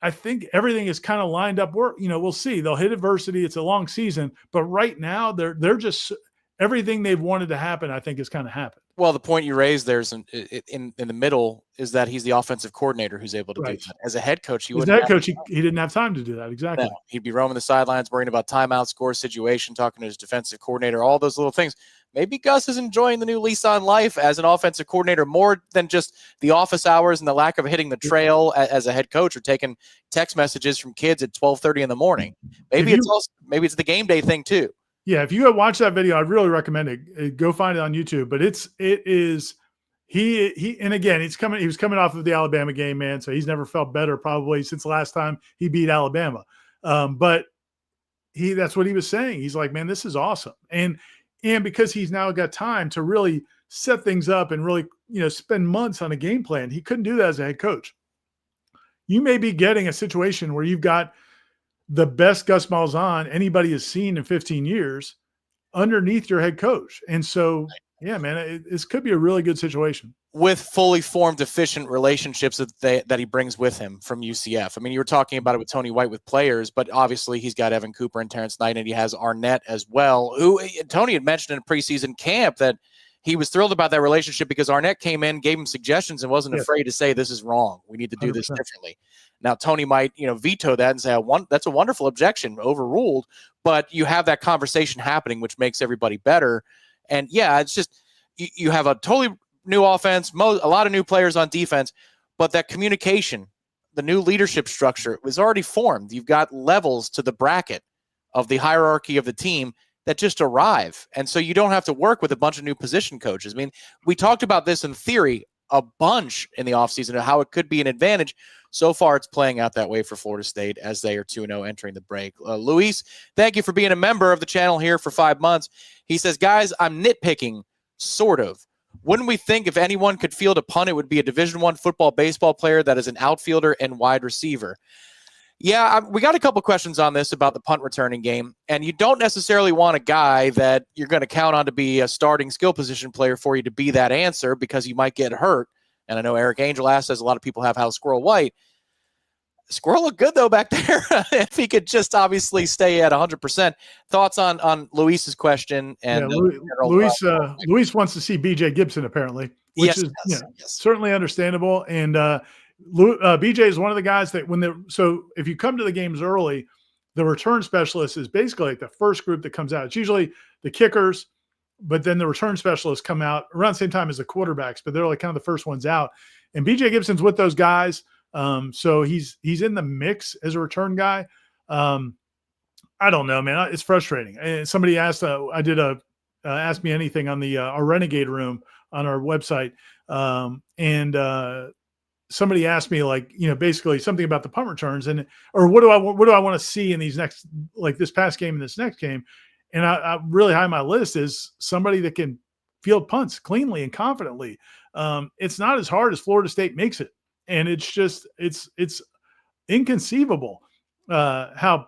I think everything is kind of lined up. We'll see. They'll hit adversity. It's a long season, but right now they're just everything they've wanted to happen, I think, has kind of happened. Well, the point you raised there's in the middle is that he's the offensive coordinator who's able to do that. As a head coach, he didn't have time to do that. Exactly. No, he'd be roaming the sidelines, worrying about timeout, score situation, talking to his defensive coordinator, all those little things. Maybe Gus is enjoying the new lease on life as an offensive coordinator more than just the office hours and the lack of hitting the trail as a head coach or taking text messages from kids at 12:30 in the morning. Maybe it's the game day thing too. Yeah, if you go watch that video, I'd really recommend it. Go find it on YouTube. But and again, he was coming off of the Alabama game, man. So he's never felt better probably since the last time he beat Alabama. But that's what he was saying. He's like, man, this is awesome. And because he's now got time to really set things up and really, spend months on a game plan, he couldn't do that as a head coach. You may be getting a situation where you've got the best Gus Malzahn anybody has seen in 15 years underneath your head coach. And so, yeah, man, this could be a really good situation. With fully formed, efficient relationships that he brings with him from UCF. I mean, you were talking about it with Tony White with players, but obviously he's got Evan Cooper and Terrence Knight, and he has Arnett as well, who Tony had mentioned in preseason camp that he was thrilled about that relationship because Arnett came in, gave him suggestions, and wasn't afraid to say, this is wrong. We need to do 100%. This differently. Now, Tony might, veto that and say, that's a wonderful objection, overruled, but you have that conversation happening, which makes everybody better. And yeah, it's just, you have a totally new offense, a lot of new players on defense, but that communication, the new leadership structure was already formed. You've got levels to the bracket of the hierarchy of the team that just arrive. And so you don't have to work with a bunch of new position coaches. I mean, we talked about this in theory a bunch in the offseason of how it could be an advantage. So far, it's playing out that way for Florida State as they are 2-0 entering the break. Luis, thank you for being a member of the channel here for 5 months. He says, guys, I'm nitpicking, sort of. Wouldn't we think if anyone could field a punt, it would be a Division I football, baseball player that is an outfielder and wide receiver? Yeah, we got a couple questions on this about the punt returning game, and you don't necessarily want a guy that you're going to count on to be a starting skill position player for you to be that answer because you might get hurt. And I know Eric Angel asked, as a lot of people have, how's Squirrel White? Squirrel looked good, though, back there. If he could just obviously stay at 100%. Thoughts on Luis's question? And Luis wants to see B.J. Gibson, apparently, which is certainly understandable. And BJ is one of the guys that so if you come to the games early, the return specialist is basically like the first group that comes out. It's usually the kickers, but then the return specialists come out around the same time as the quarterbacks, but they're like kind of the first ones out. And BJ Gibson's with those guys. So he's in the mix as a return guy. I don't know, man. It's frustrating. And somebody asked, Ask Me Anything on our Renegade room on our website. Somebody asked me, like, basically something about the punt returns or what do I want to see in these next, like this past game and this next game. And I really high on my list is somebody that can field punts cleanly and confidently. It's not as hard as Florida State makes it. And it's just, it's inconceivable how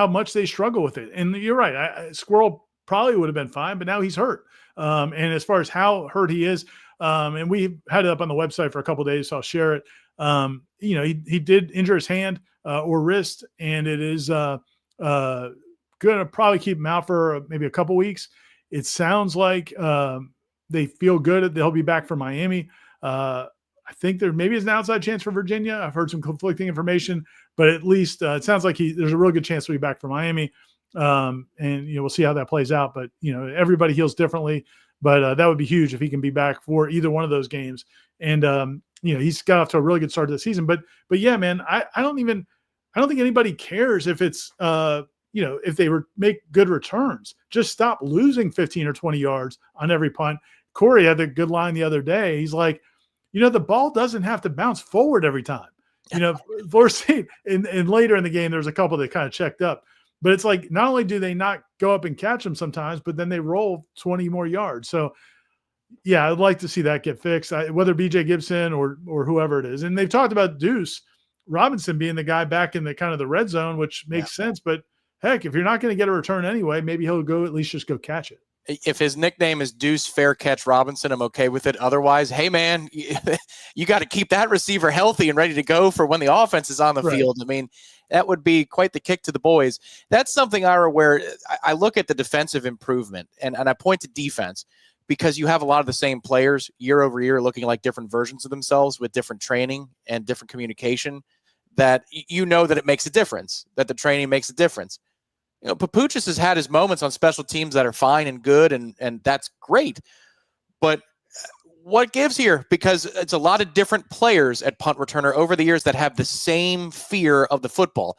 much they struggle with it. And you're right. Squirrel probably would have been fine, but now he's hurt. And as far as how hurt he is, and we had it up on the website for a couple of days, so I'll share it. He did injure his hand or wrist, and it is going to probably keep him out for maybe a couple weeks. It sounds like they feel good. They'll be back for Miami. I think there maybe is an outside chance for Virginia. I've heard some conflicting information, but at least it sounds like there's a real good chance to be back for Miami. And we'll see how that plays out. But everybody heals differently. But that would be huge if he can be back for either one of those games. And he's got off to a really good start to the season. But yeah, man, I don't think anybody cares if it's if they make good returns. Just stop losing 15 or 20 yards on every punt. Corey had a good line the other day. He's like, the ball doesn't have to bounce forward every time. Florida State, and later in the game, there's a couple that kind of checked up. But it's like, not only do they not go up and catch them sometimes, but then they roll 20 more yards. So, yeah, I'd like to see that get fixed, whether B.J. Gibson or whoever it is. And they've talked about Deuce Robinson being the guy back in the kind of the red zone, which makes sense. But, heck, if you're not going to get a return anyway, maybe he'll at least just go catch it. If his nickname is Deuce Fair Catch Robinson, I'm okay with it. Otherwise, hey, man, you got to keep that receiver healthy and ready to go for when the offense is on the field. I mean, that would be quite the kick to the boys. That's something, Ira, where I look at the defensive improvement, and I point to defense because you have a lot of the same players year over year looking like different versions of themselves with different training and different communication that that it makes a difference, that the training makes a difference. Papuchis has had his moments on special teams that are fine and good, and that's great. But what gives here? Because it's a lot of different players at punt returner over the years that have the same fear of the football.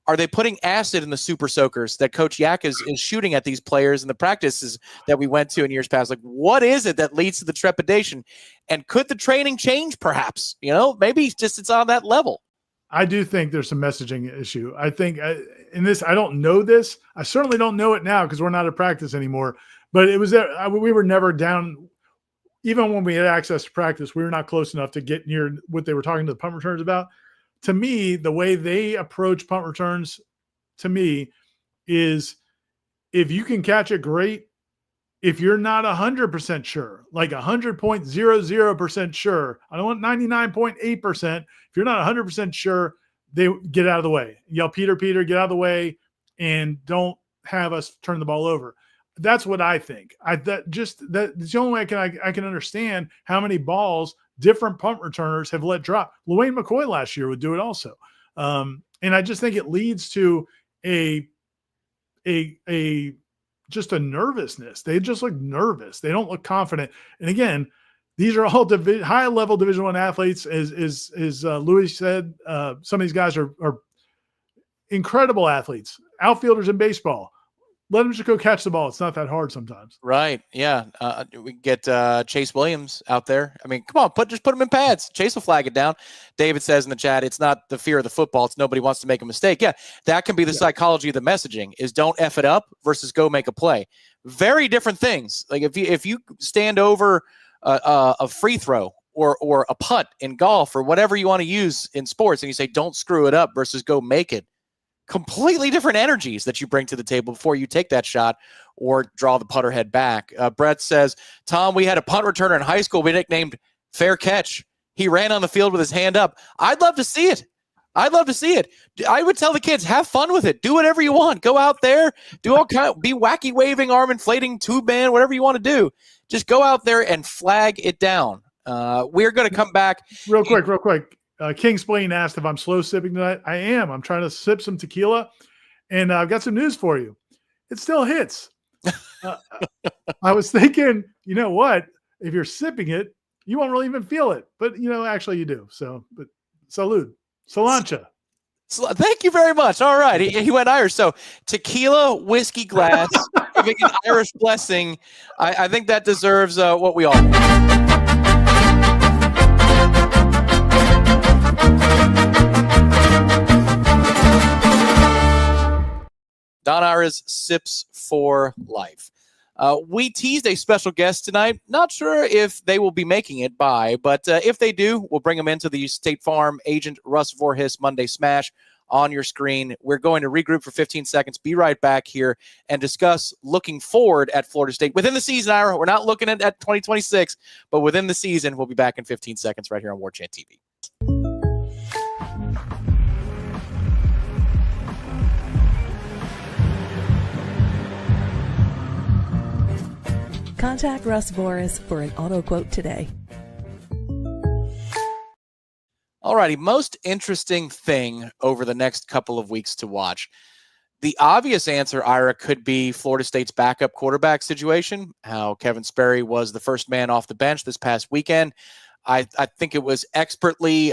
Are they putting acid in the super soakers that Coach Yak is shooting at these players in the practices that we went to in years past? Like, what is it that leads to the trepidation? And could the training change perhaps? Maybe it's on that level. I do think there's some messaging issue. I think in this, I don't know this. I certainly don't know it now because we're not at practice anymore. But it was we were never down. Even when we had access to practice, we were not close enough to get near what they were talking to the punt returns about. To me, the way they approach punt returns, to me, is if you can catch it, great. If you're not 100% sure, like 100.00% sure, I don't want 99.8%. If you're not 100% sure, they get out of the way. Yell, Peter, get out of the way, and don't have us turn the ball over. That's what I think. That's the only way I can understand how many balls different punt returners have let drop. LaWayne McCoy last year would do it also. And I just think it leads to just a nervousness. They just look nervous. They don't look confident. And again, these are all high-level Division I athletes. As Louis said, some of these guys are incredible athletes, outfielders in baseball. Let them just go catch the ball. It's not that hard sometimes. Right. Yeah. We get Chase Williams out there. I mean, come on, just put him in pads. Chase will flag it down. David says in the chat, it's not the fear of the football. It's nobody wants to make a mistake. Yeah, that can be the psychology of the messaging is don't F it up versus go make a play. Very different things. Like if you stand over a free throw or a putt in golf or whatever you want to use in sports and you say don't screw it up versus go make it. Completely different energies that you bring to the table before you take that shot or draw the putter head back. Brett says, Tom, we had a punt returner in high school we nicknamed Fair Catch. He ran on the field with his hand up. I'd love to see it. I would tell the kids, have fun with it. Do whatever you want. Go out there, do all be wacky waving, arm inflating, tube man, whatever you want to do. Just go out there and flag it down. We're going to come back. Real quick. King Splain asked if I'm slow sipping tonight. I am. I'm trying to sip some tequila, and I've got some news for you. It still hits. I was thinking, you know what? If you're sipping it, you won't really even feel it. But, actually you do. So, but salud. Solancha. Thank you very much. All right. He went Irish. So tequila, whiskey glass, giving an Irish blessing. I think that deserves what we all want. Don Ira's Sips for Life. We teased a special guest tonight. Not sure if they will be making it by, but if they do, we'll bring them into the State Farm agent Russ Vorhis Monday Smash on your screen. We're going to regroup for 15 seconds, be right back here, and discuss looking forward at Florida State. Within the season, Ira, we're not looking at 2026, but within the season, we'll be back in 15 seconds right here on Warchant TV. Contact Russ Vorhis for an auto quote today. All righty, most interesting thing over the next couple of weeks to watch. The obvious answer, Ira, could be Florida State's backup quarterback situation, how Kevin Sperry was the first man off the bench this past weekend. I think it was expertly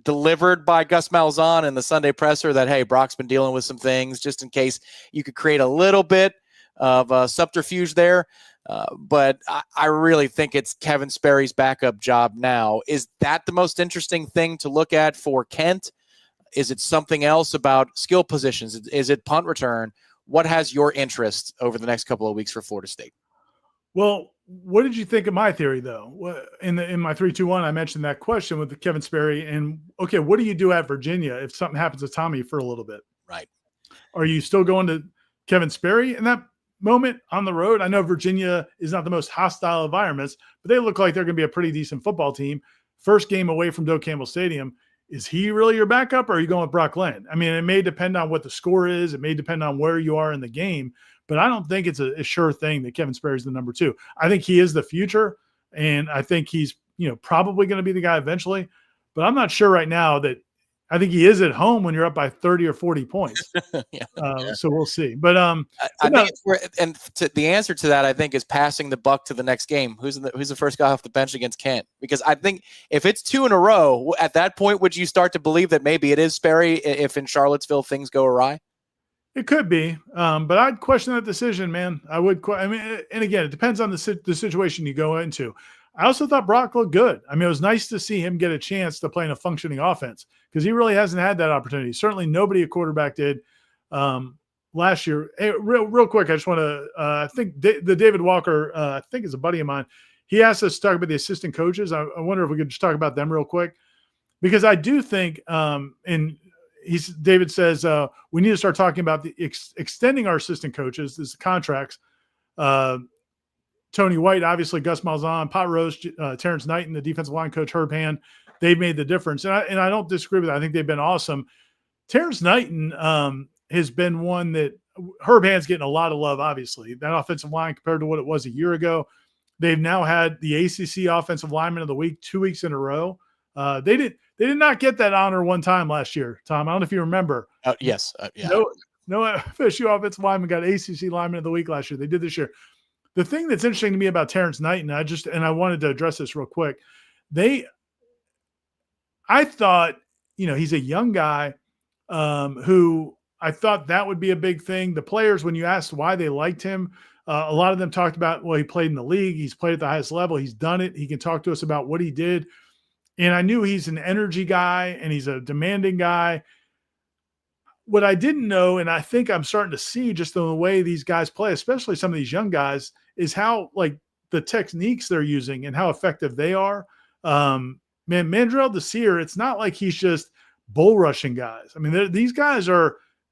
delivered by Gus Malzahn in the Sunday presser that, hey, Brock's been dealing with some things, just in case you could create a little bit of subterfuge there. But I really think it's Kevin Sperry's backup job now. Is that the most interesting thing to look at for Kent? Is it something else about skill positions? Is it punt return? What has your interest over the next couple of weeks for Florida State? Well, what did you think of my theory, though? In my 3-2-1, I mentioned that question with the Kevin Sperry. And, okay, what do you do at Virginia if something happens to Tommy for a little bit? Right. Are you still going to Kevin Sperry in that moment on the road? I know Virginia is not the most hostile environments, but they look like they're going to be a pretty decent football team. First game away from Doak Campbell Stadium. Is he really your backup, or are you going with Brock Glenn? I mean, it may depend on what the score is. It may depend on where you are in the game, but I don't think it's a sure thing that Kevin Sperry is the number 2. I think he is the future, and I think he's probably going to be the guy eventually, but I'm not sure right now that I think he is at home when you're up by 30 or 40 points. So we'll see. But I think the answer to that, I think, is passing the buck to the next game. Who's the first guy off the bench against Kent? Because I think if it's 2 in a row, at that point, would you start to believe that maybe it is Sperry if in Charlottesville things go awry? It could be, but I'd question that decision, man. I would. I mean, and again, it depends on the situation you go into. I also thought Brock looked good. I mean, it was nice to see him get a chance to play in a functioning offense because he really hasn't had that opportunity. Certainly nobody at quarterback did last year. Hey, real quick, I just want to I think the David Walker, I think is a buddy of mine. He asked us to talk about the assistant coaches. I wonder if we could just talk about them real quick because I do think David says we need to start talking about the extending our assistant coaches, this contracts. Tony White, obviously Gus Malzahn, Pot Rose, Terrence Knighton, the defensive line coach, Herb Hand, they've made the difference. And I don't disagree with that. I think they've been awesome. Terrence Knighton has been one that Herb Hand's getting a lot of love, obviously. That offensive line compared to what it was a year ago. They've now had the ACC Offensive Lineman of the Week 2 weeks in a row. They did not get that honor one time last year, Tom. I don't know if you remember. Yes. Yeah. No FSU Offensive Lineman got ACC Lineman of the Week last year. They did this year. The thing that's interesting to me about Terrence Knighton, I wanted to address this real quick. I thought, he's a young guy who I thought that would be a big thing. The players, when you asked why they liked him, a lot of them talked about, well, he played in the league. He's played at the highest level. He's done it. He can talk to us about what he did. And I knew he's an energy guy and he's a demanding guy. What I didn't know, and I think I'm starting to see just in the way these guys play, especially some of these young guys, is how the techniques they're using and how effective they are. Mandrell Desir, it's not like he's just bull rushing guys. I mean, these guys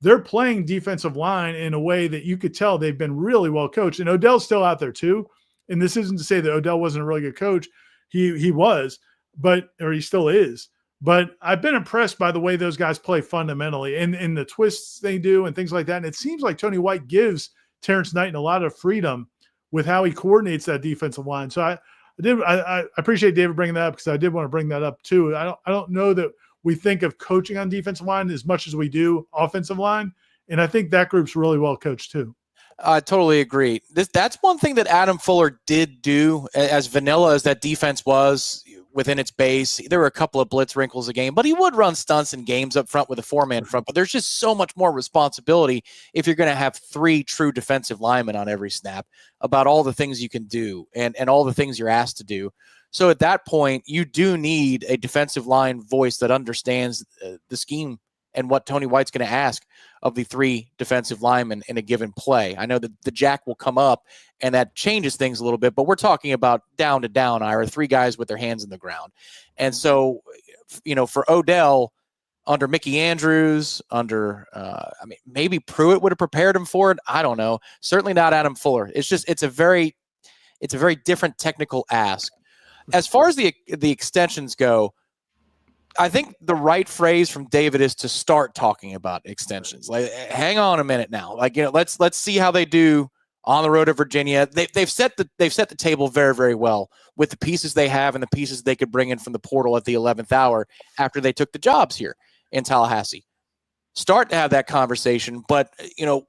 they're playing defensive line in a way that you could tell they've been really well coached. And Odell's still out there too. And this isn't to say that Odell wasn't a really good coach. He was, or he still is. But I've been impressed by the way those guys play fundamentally and the twists they do and things like that. And it seems like Tony White gives Terrence Knighton a lot of freedom with how he coordinates that defensive line. So I appreciate David bringing that up because I did want to bring that up too. I don't know that we think of coaching on defensive line as much as we do offensive line. And I think that group's really well coached too. I totally agree. That's one thing that Adam Fuller did do, as vanilla as that defense was within its base. There were a couple of blitz wrinkles a game, but he would run stunts in games up front with a 4-man front. But there's just so much more responsibility if you're going to have 3 true defensive linemen on every snap about all the things you can do and all the things you're asked to do. So at that point, you do need a defensive line voice that understands the scheme and what Tony White's going to ask of the 3 defensive linemen in a given play. I know that the jack will come up, and that changes things a little bit, but we're talking about down to down, Ira, 3 guys with their hands in the ground. And so, for Odell, under Mickey Andrews, under maybe Pruitt would have prepared him for it. I don't know. Certainly not Adam Fuller. It's a very different technical ask. As far as the extensions go, I think the right phrase from David is to start talking about extensions. Like, hang on a minute now. Like, let's see how they do on the road to Virginia. They've set the table very, very well with the pieces they have and the pieces they could bring in from the portal at the 11th hour after they took the jobs here in Tallahassee. Start to have that conversation, but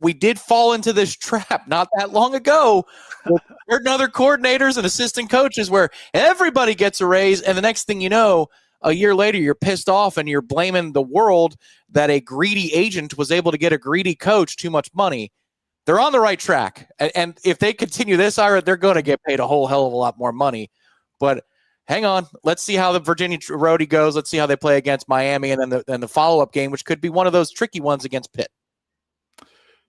we did fall into this trap not that long ago with certain other coordinators and assistant coaches where everybody gets a raise, and the next thing you know, a year later, you're pissed off and you're blaming the world that a greedy agent was able to get a greedy coach too much money. They're on the right track, and if they continue this, Ira, they're going to get paid a whole hell of a lot more money. But hang on. Let's see how the Virginia roadie goes. Let's see how they play against Miami, and then the follow-up game, which could be one of those tricky ones against Pitt.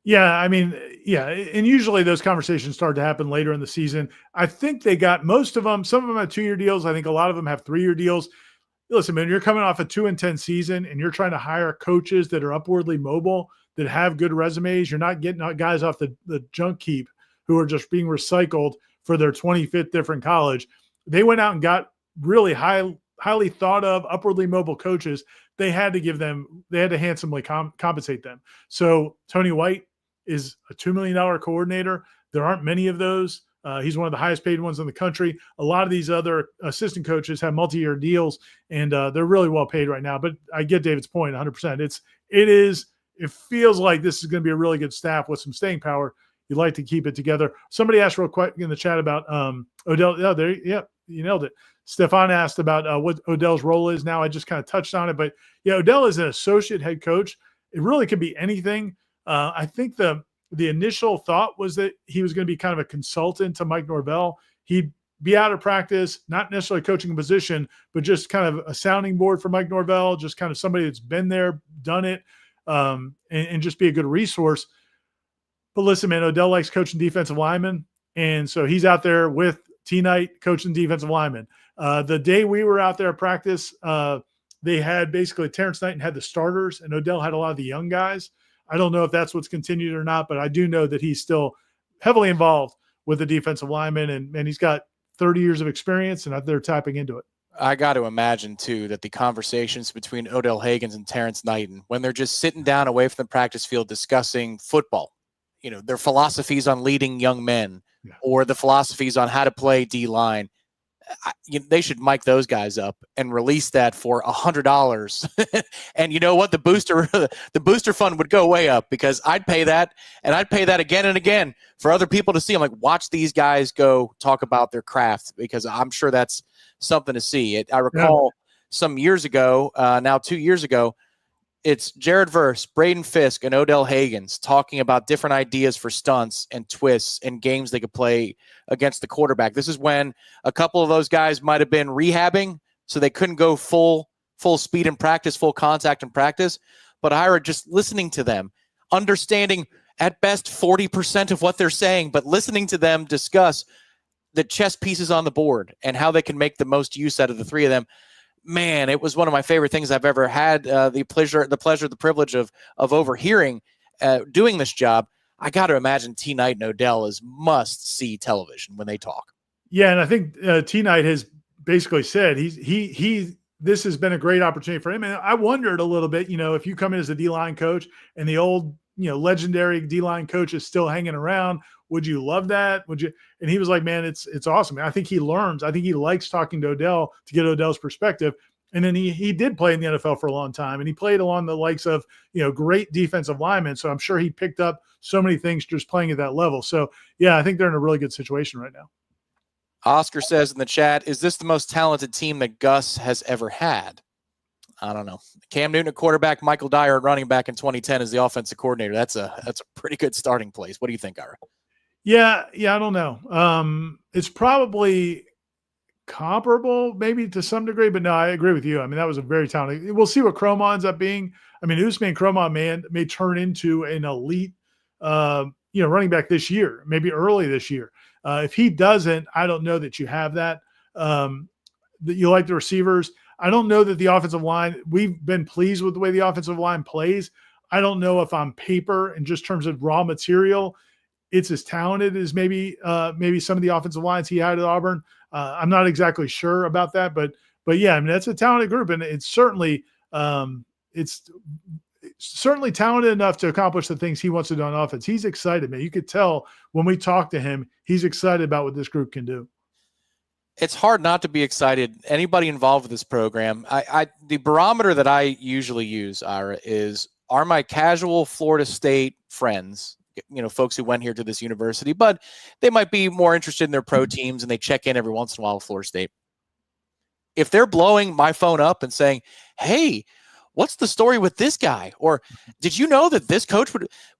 Yeah, and usually those conversations start to happen later in the season. I think they got most of them. Some of them have 2-year deals. I think a lot of them have 3-year deals. Listen, man, you're coming off a 2-10 season, and you're trying to hire coaches that are upwardly mobile, that have good resumes. You're not getting guys off the junk heap who are just being recycled for their 25th different college. They went out and got really highly thought of, upwardly mobile coaches. They had to handsomely compensate them. So Tony White is a $2 million coordinator. There aren't many of those. He's one of the highest paid ones in the country. A lot of these other assistant coaches have multi-year deals, and they're really well paid right now. But I get David's point 100%. It feels like this is going to be a really good staff with some staying power. You'd like to keep it together. Somebody asked real quick in the chat about Odell. You nailed it. Stefan asked about what Odell's role is now. I just kind of touched on it, but yeah, Odell is an associate head coach. It really could be anything. I think the initial thought was that he was going to be kind of a consultant to Mike Norvell. He'd be out of practice, not necessarily coaching a position, but just kind of a sounding board for Mike Norvell, just kind of somebody that's been there, done it, and just be a good resource. But listen, man, Odell likes coaching defensive linemen, and so he's out there with T-Knight coaching defensive linemen. The day we were out there at practice, they had basically Terrence Knighton had the starters, and Odell had a lot of the young guys. I don't know if that's what's continued or not, but I do know that he's still heavily involved with the defensive linemen, and he's got 30 years of experience, and they're tapping into it. I got to imagine, too, that the conversations between Odell Hagens and Terrence Knighton, when they're just sitting down away from the practice field discussing football, their philosophies on leading young men, or the philosophies on how to play D-line, they should mic those guys up and release that for $100. And you know what? The booster fund would go way up, because I'd pay that, and I'd pay that again and again for other people to see. I'm like, watch these guys go talk about their craft, because I'm sure that's something to see. I recall some years ago, now 2 years ago, it's Jared Verse, Braden Fisk, and Odell Hagens talking about different ideas for stunts and twists and games they could play against the quarterback. This is when a couple of those guys might have been rehabbing, so they couldn't go full speed in practice, full contact in practice. But Ira, just listening to them, understanding at best 40% of what they're saying, but listening to them discuss the chess pieces on the board and how they can make the most use out of the 3 of them. Man, it was one of my favorite things I've ever had the privilege of overhearing doing this job. I got to imagine T-Knight and Odell is must-see television when they talk. Yeah, and I think T-Knight has basically said this has been a great opportunity for him. And I wondered a little bit, if you come in as a D-line coach and the old, legendary D-line coach is still hanging around, would you love that? Would you? And he was like, man, it's awesome. I think he learns. I think he likes talking to Odell to get Odell's perspective. And then he did play in the NFL for a long time, and he played along the likes of, great defensive linemen. So I'm sure he picked up so many things just playing at that level. So yeah, I think they're in a really good situation right now. Oscar says in the chat, is this the most talented team that Gus has ever had? I don't know. Cam Newton at quarterback, Michael Dyer at running back in 2010 as the offensive coordinator. That's a pretty good starting place. What do you think, Ira? Yeah, I don't know. It's probably comparable maybe to some degree, but no, I agree with you. I mean, that was a very talented. We'll see what Cromon ends up being. I mean, Usman Cromon may turn into an elite, running back this year, maybe early this year. If he doesn't, I don't know that you have that. That you like the receivers. I don't know that the offensive line, we've been pleased with the way the offensive line plays. I don't know if on paper and just terms of raw material, it's as talented as maybe some of the offensive lines he had at Auburn. I'm not exactly sure about that, but yeah, I mean, that's a talented group, and it's certainly talented enough to accomplish the things he wants to do on offense. He's excited, man. You could tell when we talk to him, he's excited about what this group can do. It's hard not to be excited. Anybody involved with this program, the barometer that I usually use, Ira, are my casual Florida State friends, folks who went here to this university, but they might be more interested in their pro teams and they check in every once in a while with Florida State. If they're blowing my phone up and saying, hey, what's the story with this guy? Or did you know that this coach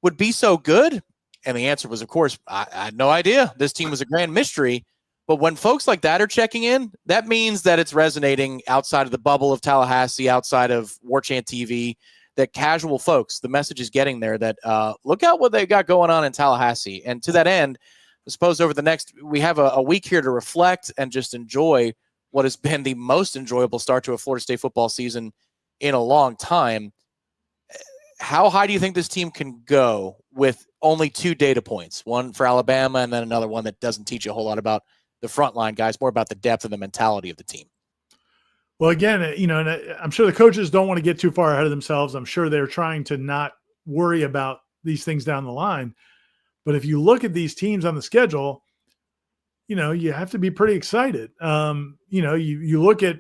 would be so good? And the answer was, of course, I had no idea. This team was a grand mystery. But when folks like that are checking in, that means that it's resonating outside of the bubble of Tallahassee, outside of Warchant TV, that casual folks, the message is getting there that look out what they got going on in Tallahassee. And to that end, I suppose we have a week here to reflect and just enjoy what has been the most enjoyable start to a Florida State football season in a long time. How high do you think this team can go with only 2 data points, one for Alabama and then another one that doesn't teach you a whole lot about the frontline guys, more about the depth and the mentality of the team? Well, again, and I'm sure the coaches don't want to get too far ahead of themselves. I'm sure they're trying to not worry about these things down the line. But if you look at these teams on the schedule, you have to be pretty excited. You look at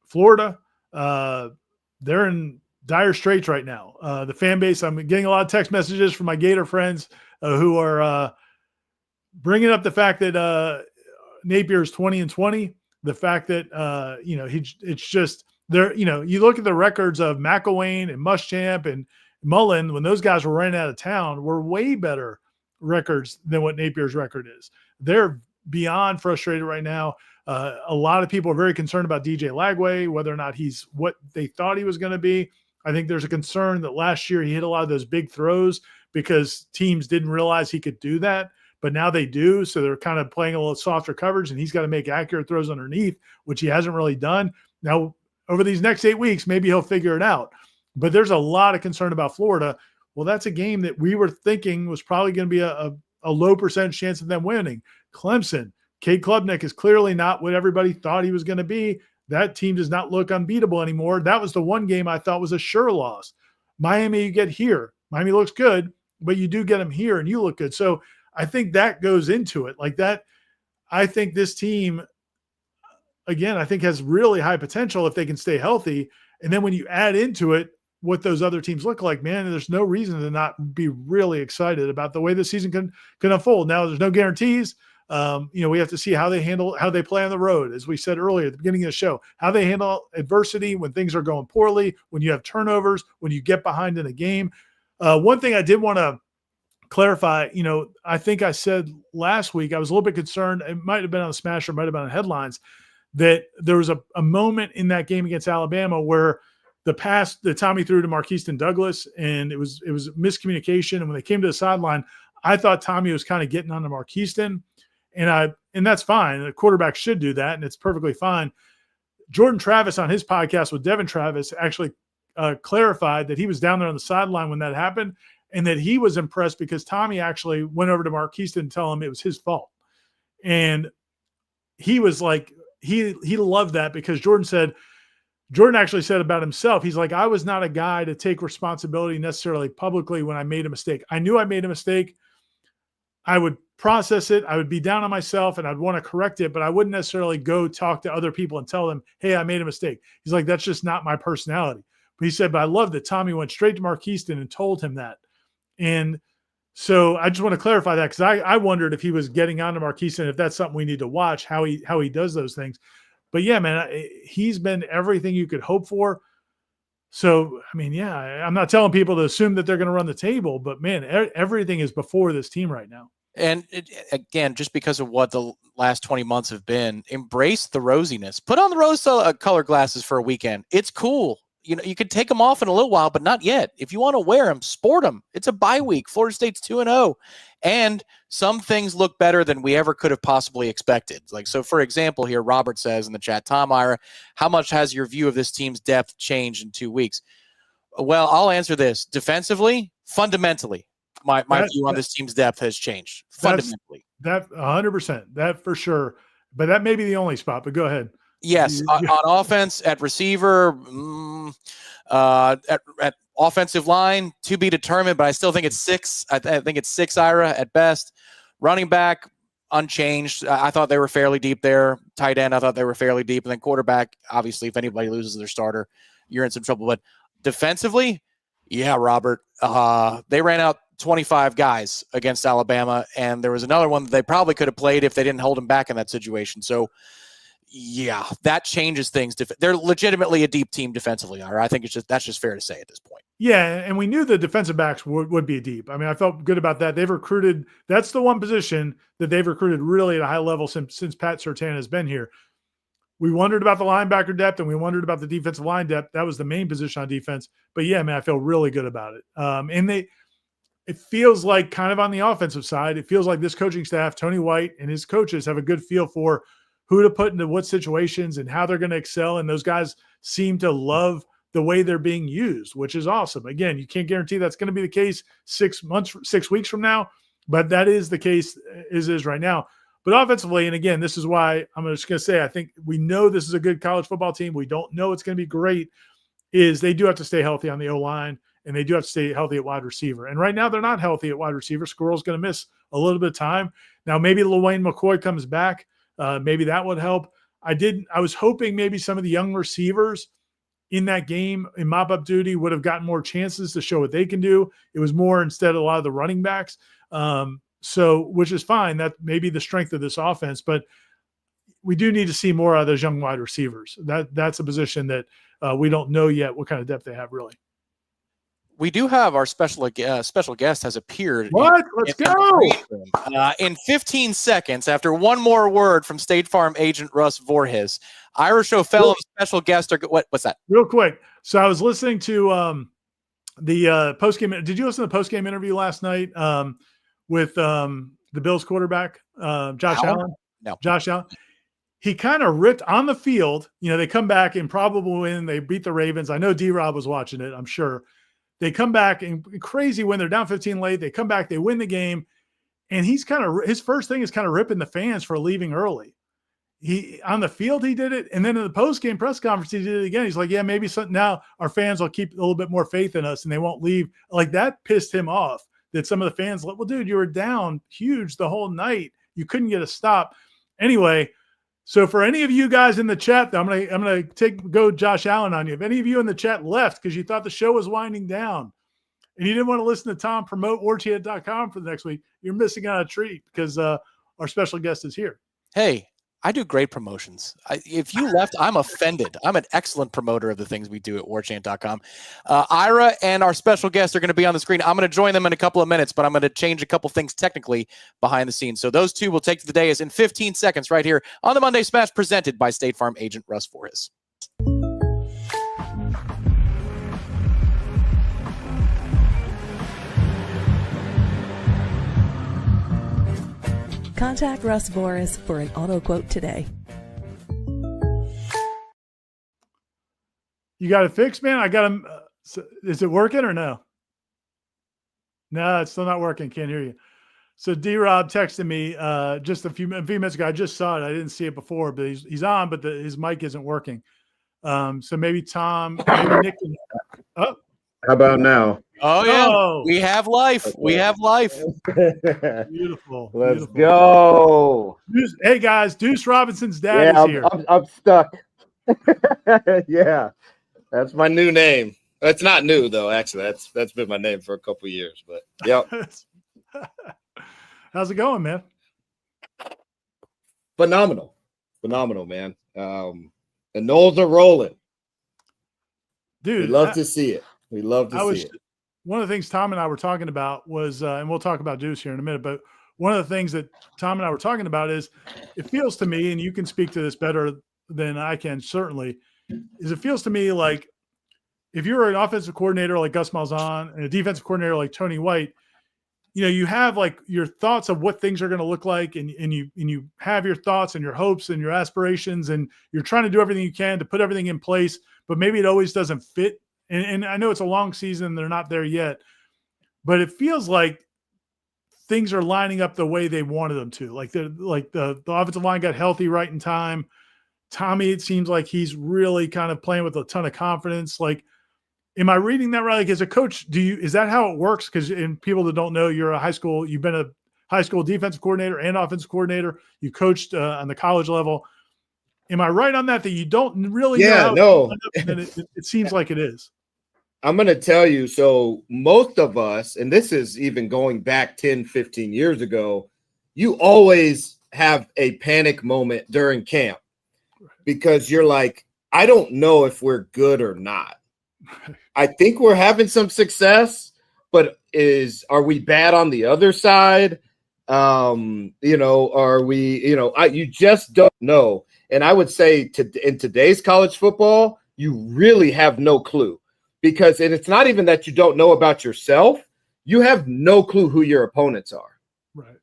Florida, they're in dire straits right now. The fan base, I'm getting a lot of text messages from my Gator friends who are bringing up the fact that Napier's 20-20. The fact that, it's just there, you look at the records of McElwain and Muschamp and Mullen, when those guys were running out of town, were way better records than what Napier's record is. They're beyond frustrated right now. A lot of people are very concerned about DJ Lagway, whether or not he's what they thought he was going to be. I think there's a concern that last year he hit a lot of those big throws because teams didn't realize he could do that. But now they do, so they're kind of playing a little softer coverage, and he's got to make accurate throws underneath, which he hasn't really done. Now, over these next 8 weeks, maybe he'll figure it out. But there's a lot of concern about Florida. Well, that's a game that we were thinking was probably going to be a low percentage chance of them winning. Clemson, Cade Klubnik is clearly not what everybody thought he was going to be. That team does not look unbeatable anymore. That was the one game I thought was a sure loss. Miami, you get here. Miami looks good, but you do get them here, and you look good. So I think that goes into it like that. I think this team, again, I think has really high potential if they can stay healthy. And then when you add into it what those other teams look like, man, there's no reason to not be really excited about the way the season can unfold. Now, there's no guarantees. We have to see how they play on the road, as we said earlier at the beginning of the show, how they handle adversity when things are going poorly, when you have turnovers, when you get behind in a game. One thing I did want to clarify, I think I said last week, I was a little bit concerned. It might have been on the Smasher, might have been on headlines, that there was a moment in that game against Alabama where the pass that Tommy threw to Marquiston Douglas, and it was miscommunication. And when they came to the sideline, I thought Tommy was kind of getting on to Marquiston, and that's fine. The quarterback should do that, and it's perfectly fine. Jordan Travis on his podcast with Devin Travis actually clarified that he was down there on the sideline when that happened, and that he was impressed because Tommy actually went over to Marquiston to tell him it was his fault. And he was like, he loved that because Jordan actually said about himself, he's like, I was not a guy to take responsibility necessarily publicly when I made a mistake. I knew I made a mistake. I would process it. I would be down on myself and I'd want to correct it, but I wouldn't necessarily go talk to other people and tell them, hey, I made a mistake. He's like, that's just not my personality. But he said, but I love that Tommy went straight to Marquiston and told him that. And so I just want to clarify that because I wondered if he was getting on to Marquiston, if that's something we need to watch, how he does those things. But yeah, man, he's been everything you could hope for. So, I mean, yeah, I'm not telling people to assume that they're going to run the table, but man, everything is before this team right now. And again, just because of what the last 20 months have been, embrace the rosiness. Put on the rose color glasses for a weekend. It's cool. You know, you could take them off in a little while, but not yet. If you want to wear them, sport them. It's a bye week. Florida State's 2-0. And some things look better than we ever could have possibly expected. Like, so for example, here, Robert says in the chat, Tom, Ira, how much has your view of this team's depth changed in 2 weeks? Well, I'll answer this. Defensively, fundamentally, my view on this team's depth has changed. Fundamentally. That 100%. That for sure. But that may be the only spot, but go ahead. Yes, on offense, at receiver, at offensive line, to be determined, but I still think it's 6. I think it's 6, Ira, at best. Running back, unchanged. I thought they were fairly deep there. Tight end, I thought they were fairly deep. And then quarterback, obviously, if anybody loses their starter, you're in some trouble. But defensively, yeah, Robert, they ran out 25 guys against Alabama, and there was another one that they probably could have played if they didn't hold them back in that situation. So, yeah, that changes things. They're legitimately a deep team defensively. I think that's just fair to say at this point. Yeah, and we knew the defensive backs would be deep. I mean, I felt good about that. They've recruited. That's the one position that they've recruited really at a high level since Pat Surtain has been here. We wondered about the linebacker depth, and we wondered about the defensive line depth. That was the main position on defense. But yeah, man, I feel really good about it. And it feels like kind of on the offensive side, it feels like this coaching staff, Tony White and his coaches, have a good feel for who to put into what situations and how they're going to excel. And those guys seem to love the way they're being used, which is awesome. Again, you can't guarantee that's going to be the case 6 weeks from now, but that is the case as is right now. But offensively, and again, this is why I'm just going to say, I think we know this is a good college football team. We don't know it's going to be great, is they do have to stay healthy on the O-line, and they do have to stay healthy at wide receiver. And right now they're not healthy at wide receiver. Squirrel's going to miss a little bit of time. Now, maybe LaWayne McCoy comes back. Maybe that would help. I was hoping maybe some of the young receivers in that game in mop-up duty would have gotten more chances to show what they can do. It was more instead a lot of the running backs. Which is fine. That may be the strength of this offense, but we do need to see more out of those young wide receivers. That's a position that we don't know yet what kind of depth they have really. We do have our special guest has appeared. What? Let's go. In 15 seconds, after one more word from State Farm agent Russ Voorhees, Irish O'Fell special guest. What's that? Real quick. So I was listening to the postgame. Did you listen to the postgame interview last night with the Bills quarterback, Josh Allen? No. Josh Allen. He kind of ripped on the field. You know, they come back and probably win. They beat the Ravens. I know D-Rob was watching it, I'm sure. They come back and crazy when they're down 15 late. They come back, they win the game. And his first thing is kind of ripping the fans for leaving early. On the field, he did it. And then in the post-game press conference, he did it again. He's like, yeah, maybe now our fans will keep a little bit more faith in us and they won't leave. Like, that pissed him off, that some of the fans, well, dude, you were down huge the whole night. You couldn't get a stop. Anyway, so for any of you guys in the chat, I'm gonna go Josh Allen on you. If any of you in the chat left because you thought the show was winding down and you didn't want to listen to Tom promote Warchant.com for the next week, you're missing out on a treat because our special guest is here. Hey, I do great promotions. If you left, I'm offended. I'm an excellent promoter of the things we do at Warchant.com. Ira and our special guests are going to be on the screen. I'm going to join them in a couple of minutes, but I'm going to change a couple things technically behind the scenes. So those two will take to the dais in 15 seconds right here on the Monday Smash presented by State Farm agent Russ Voorhees. Contact Russ Voorhees for an auto quote today. You got it fixed, man? I got him. Is it working or no? No, it's still not working. Can't hear you. So D-Rob texted me just a few minutes ago. I just saw it. I didn't see it before, but he's on, but his mic isn't working. So maybe Tom, maybe Nick. How about now? Oh, yeah. We have life. Okay. We have life. Beautiful. Let's go. Hey, guys. Deuce Robinson's dad is here. I'm stuck. Yeah. That's my new name. It's not new, though, actually. That's been my name for a couple of years. But, yep. How's it going, man? Phenomenal, man. The Noles are rolling. Dude. We love to see it. We love to see it. One of the things Tom and I were talking about was, and we'll talk about Deuce here in a minute, but one of the things that Tom and I were talking about is it feels to me, and you can speak to this better than I can certainly, is it feels to me like if you're an offensive coordinator like Gus Malzahn and a defensive coordinator like Tony White, you have like your thoughts of what things are going to look like, and you have your thoughts and your hopes and your aspirations, and you're trying to do everything you can to put everything in place, but maybe it always doesn't fit. And I know it's a long season, they're not there yet, but it feels like things are lining up the way they wanted them to. Like the offensive line got healthy right in time. Tommy, it seems like he's really kind of playing with a ton of confidence. Like, am I reading that right? Like, as a coach, is that how it works? Because in people that don't know, you've been a high school defensive coordinator and offensive coordinator. You coached on the college level. Am I right on that you don't really know how no. It seems like it is. I'm going to tell you, so most of us, and this is even going back 10, 15 years ago, you always have a panic moment during camp because you're like, I don't know if we're good or not. I think we're having some success, but are we bad on the other side? Are we, you just don't know. And I would say in today's college football, you really have no clue. And it's not even that you don't know about yourself. You have no clue who your opponents are. Right.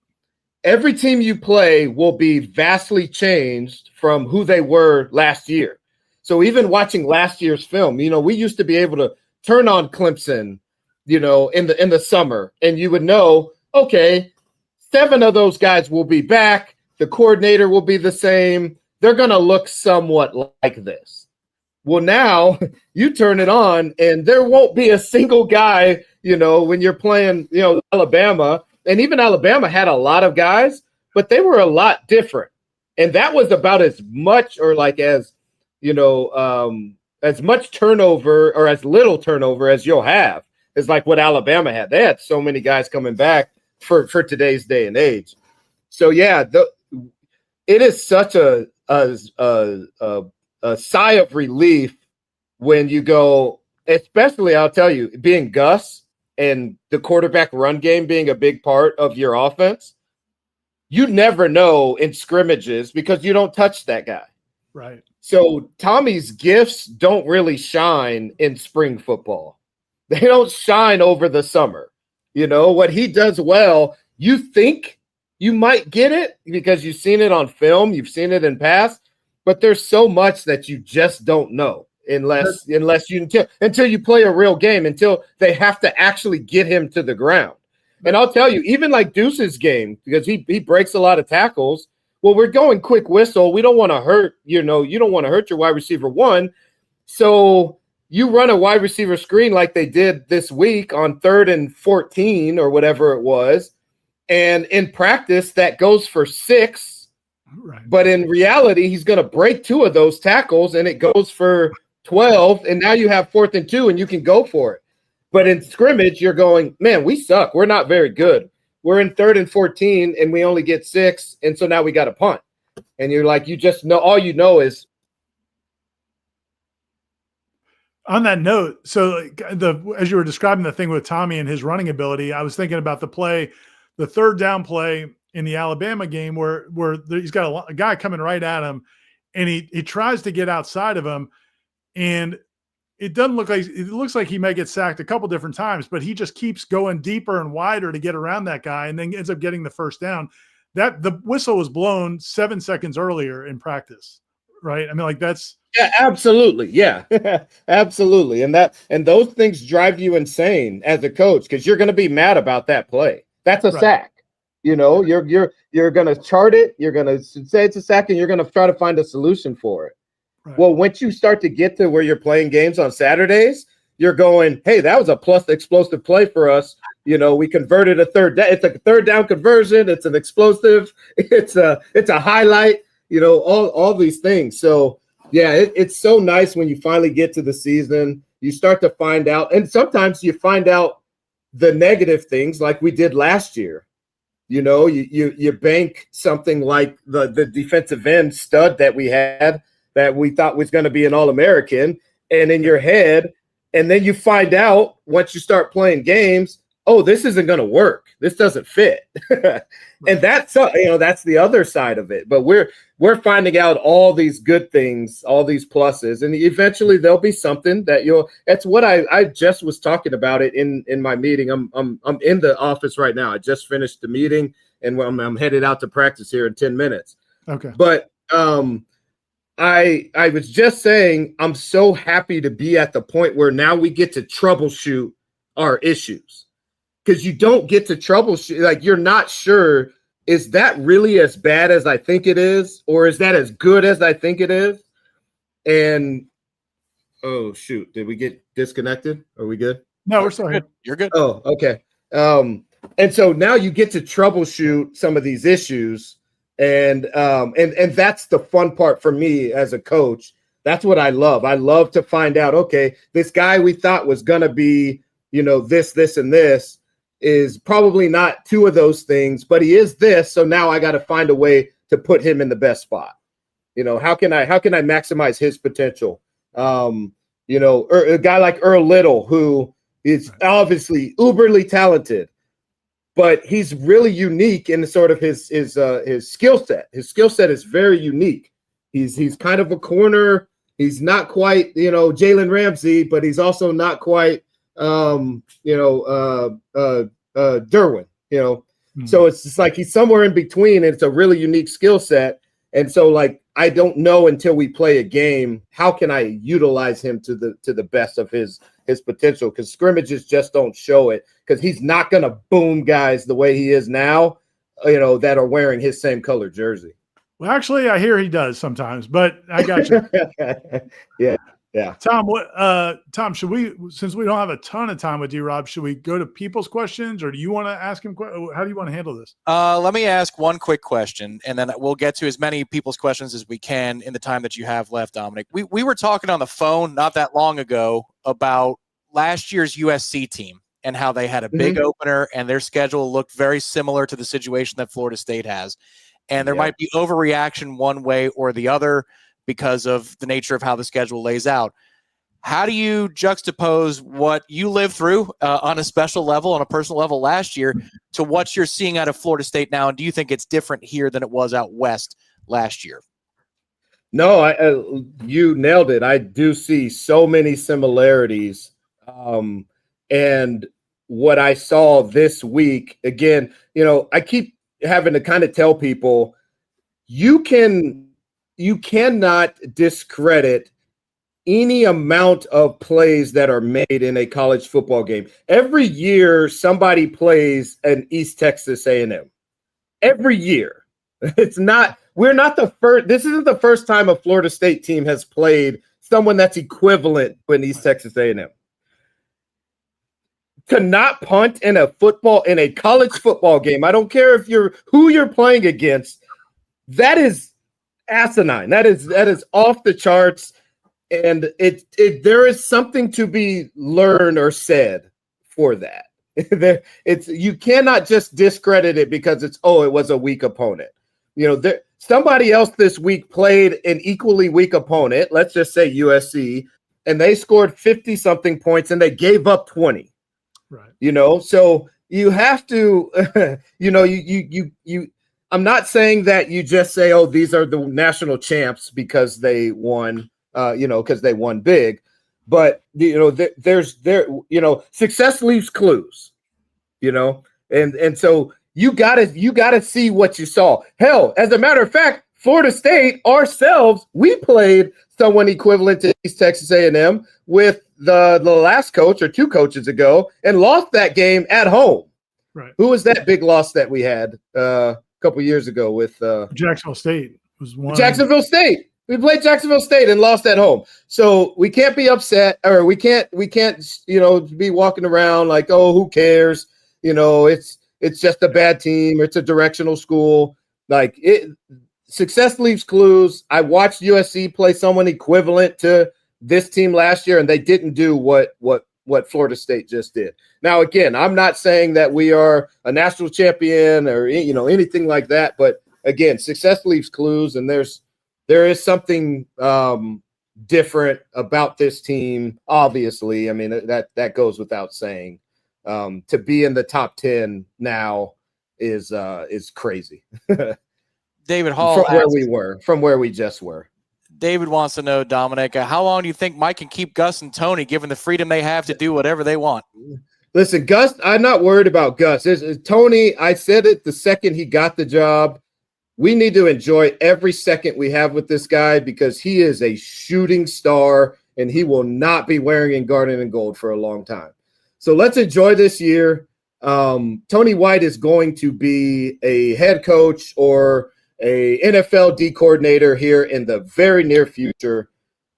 Every team you play will be vastly changed from who they were last year. So even watching last year's film, we used to be able to turn on Clemson, in the summer, and you would know, okay, 7 of those guys will be back. The coordinator will be the same. They're going to look somewhat like this. Well, now you turn it on and there won't be a single guy, when you're playing, Alabama. And even Alabama had a lot of guys, but they were a lot different. And that was about as much or like as much turnover or as little turnover as you'll have is like what Alabama had. They had so many guys coming back for today's day and age. So, yeah, it is such a sigh of relief when you go, especially I'll tell you, being Gus and the quarterback run game being a big part of your offense, you never know in scrimmages because you don't touch that guy. Right. So Tommy's gifts don't really shine in spring football. They don't shine over the summer. What he does well, you think you might get it because you've seen it on film, you've seen it in pass, but there's so much that you just don't know until you play a real game, until they have to actually get him to the ground. And I'll tell you, even like Deuce's game, because he breaks a lot of tackles. Well, we're going quick whistle. We don't want to hurt, you don't want to hurt your wide receiver one. So you run a wide receiver screen like they did this week on 3rd and 14 or whatever it was. And in practice, that goes for 6. Right. But in reality, he's going to break 2 of those tackles and it goes for 12. And now you have 4th and 2 and you can go for it. But in scrimmage, you're going, man, we suck. We're not very good. We're in 3rd and 14 and we only get 6. And so now we got to punt. And you're like, you just know, all you know is. On that note, so as you were describing the thing with Tommy and his running ability, I was thinking about the 3rd down play in the Alabama game where he's got a guy coming right at him and he tries to get outside of him. And it looks like he may get sacked a couple different times, but he just keeps going deeper and wider to get around that guy and then ends up getting the first down. That the whistle was blown 7 seconds earlier in practice, right? I mean, like that's. Yeah, absolutely. Yeah, absolutely. And those things drive you insane as a coach because you're going to be mad about that play. That's a sack. You're going to chart it. You're going to say it's a sack and you're going to try to find a solution for it. Right. Well, once you start to get to where you're playing games on Saturdays, you're going, hey, that was a plus explosive play for us. We converted a 3rd down. It's a 3rd down conversion. It's an explosive. It's a highlight, all these things. So, yeah, it's so nice when you finally get to the season. You start to find out, and sometimes you find out the negative things like we did last year. You bank something like the defensive end stud that we had that we thought was going to be an All-American, and in your head, and then you find out once you start playing games, oh, this isn't going to work. This doesn't fit. And that's, that's the other side of it. But we're finding out all these good things, all these pluses, and eventually there'll be something that that's what I just was talking about it in my meeting. I'm in the office right now. I just finished the meeting and I'm headed out to practice here in 10 minutes. Okay. But I was just saying, I'm so happy to be at the point where now we get to troubleshoot our issues. Because you don't get to troubleshoot, like you're not sure, is that really as bad as I think it is? Or is that as good as I think it is? And, oh, shoot, did we get disconnected? Are we good? No, we're still here. You're good. Oh, okay. And so now you get to troubleshoot some of these issues. And that's the fun part for me as a coach. That's what I love. I love to find out, okay, this guy we thought was going to be, this, and this is probably not two of those things, but he is this. So now I got to find a way to put him in the best spot. How can I maximize his potential? A guy like Earl Little, who is obviously uberly talented, but he's really unique in sort of his skill set. His skill set is very unique. He's kind of a corner. He's not quite, Jalen Ramsey, but he's also not quite, Derwin, So it's just like he's somewhere in between, and it's a really unique skill set. And so, like, I don't know until we play a game, how can I utilize him to the best of his potential? Because scrimmages just don't show it, because he's not going to boom guys the way he is now, that are wearing his same color jersey. Well, actually, I hear he does sometimes, but I got you. Yeah. Tom, should we, since we don't have a ton of time with you, Rob, should we go to people's questions, or do you want to ask him? How do you want to handle this? Let me ask one quick question, and then we'll get to as many people's questions as we can in the time that you have left, Dominic. We were talking on the phone not that long ago about last year's USC team and how they had a big opener, and their schedule looked very similar to the situation that Florida State has. And there might be overreaction one way or the other because of the nature of how the schedule lays out. How do you juxtapose what you lived through on a special level, on a personal level last year, to what you're seeing out of Florida State now? And do you think it's different here than it was out west last year? No, you nailed it. I do see so many similarities. And what I saw this week, again, I keep having to kind of tell people, you cannot discredit any amount of plays that are made in a college football game. Every year, somebody plays an East Texas A&M. Every year. We're not the first. This isn't the first time a Florida State team has played someone that's equivalent to an East Texas A&M. To not punt in a college football game, I don't care who you're playing against, that is asinine. That is off the charts, and there is something to be learned or said for that. You cannot just discredit it because it was a weak opponent. Somebody else this week played an equally weak opponent, let's just say USC, and they scored 50 something points and they gave up 20. Right. So you have to, I'm not saying that you just say, oh, these are the national champs because they won, because they won big, but success leaves clues, and so you gotta see what you saw. Hell, as a matter of fact, Florida State ourselves, we played someone equivalent to East Texas A&M with the last coach or two coaches ago and lost that game at home. Right. Who was that big loss that we had a couple years ago with Jacksonville State was one. Jacksonville State. We played Jacksonville State and lost at home. So we can't be upset, or we can't be walking around like, oh, who cares? It's just a bad team. It's a directional school. Success leaves clues. I watched USC play someone equivalent to this team last year, and they didn't do what Florida State just did. Now, again, I'm not saying that we are a national champion or anything like that, but again, success leaves clues, and there is something different about this team. Obviously, I mean that goes without saying. To be in the top 10 now is crazy. David Hall from where we just were. David wants to know, Dominic, how long do you think Mike can keep Gus and Tony, given the freedom they have to do whatever they want? Listen, Gus, I'm not worried about Gus. Tony, I said it the second he got the job. We need to enjoy every second we have with this guy because he is a shooting star and he will not be wearing in garnet and gold for a long time. So let's enjoy this year. Tony White is going to be a head coach or a NFL D coordinator here in the very near future.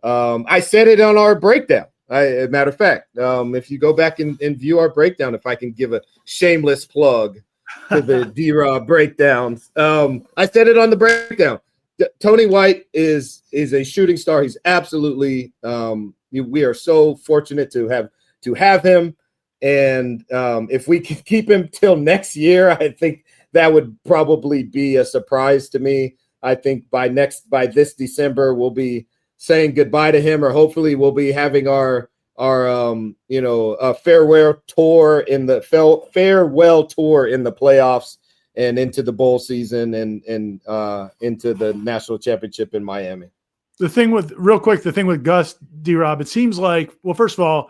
I said it on our breakdown. As a matter of fact, if you go back and view our breakdown, if I can give a shameless plug to the D-Rob breakdowns, I said it on the breakdown. Tony White is a shooting star. He's absolutely. We are so fortunate to have him, and if we can keep him till next year, I think that would probably be a surprise to me. I think by this December, we'll be saying goodbye to him, or hopefully we'll be having our farewell tour in the playoffs and into the bowl season and into the national championship in Miami. The thing with Gus, D-Rob, it seems like, well, first of all,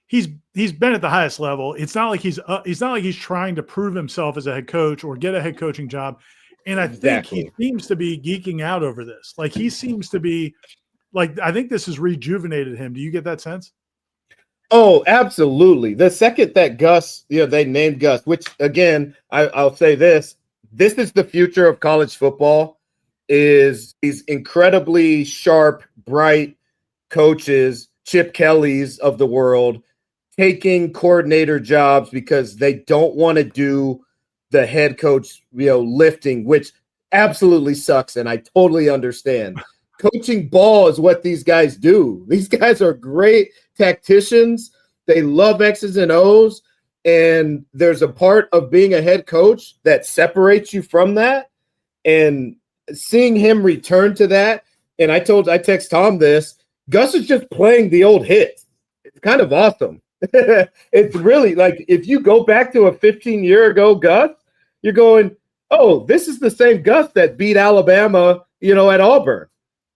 he's been at the highest level. It's not like he's trying to prove himself as a head coach or get a head coaching job. And I think he seems to be geeking out over this. Like he seems to be like, I think this has rejuvenated him. Do you get that sense? Oh, absolutely. The second that Gus, they named Gus, which again, I'll say this is the future of college football, is these incredibly sharp, bright coaches, Chip Kellys of the world, taking coordinator jobs because they don't want to do the head coach, lifting, which absolutely sucks. And I totally understand. Coaching ball is what these guys do. These guys are great tacticians. They love X's and O's. And there's a part of being a head coach that separates you from that. And seeing him return to that, and I text Tom this, Gus is just playing the old hits. It's kind of awesome. It's really like if you go back to a 15-year ago Gus, you're going, oh, this is the same Gus that beat Alabama, at Auburn.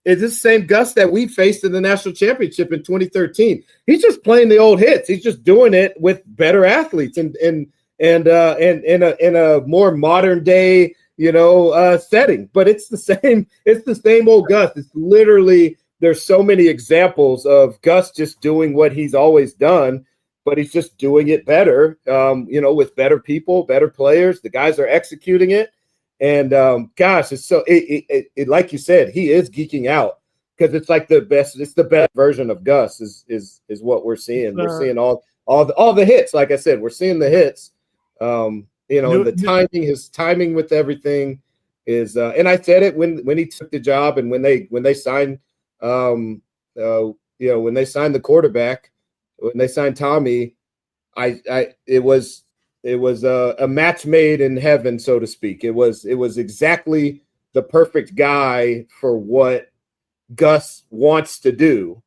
It's the same Gus that we faced in the national championship in 2013. He's just playing the old hits. He's just doing it with better athletes and in a more modern day, setting. But it's the same. It's the same old Gus. It's literally. There's so many examples of Gus just doing what he's always done, but he's just doing it better, with better people, better players. The guys are executing it. And gosh, it's so it like you said, he is geeking out because it's like it's the best version of Gus is what we're seeing. We're seeing all the hits. Like I said, we're seeing the hits. And the timing, his timing with everything is and I said it when he took the job and when they signed when they signed the quarterback, when they signed Tommy, it was a match made in heaven, so to speak. It was exactly the perfect guy for what Gus wants to do.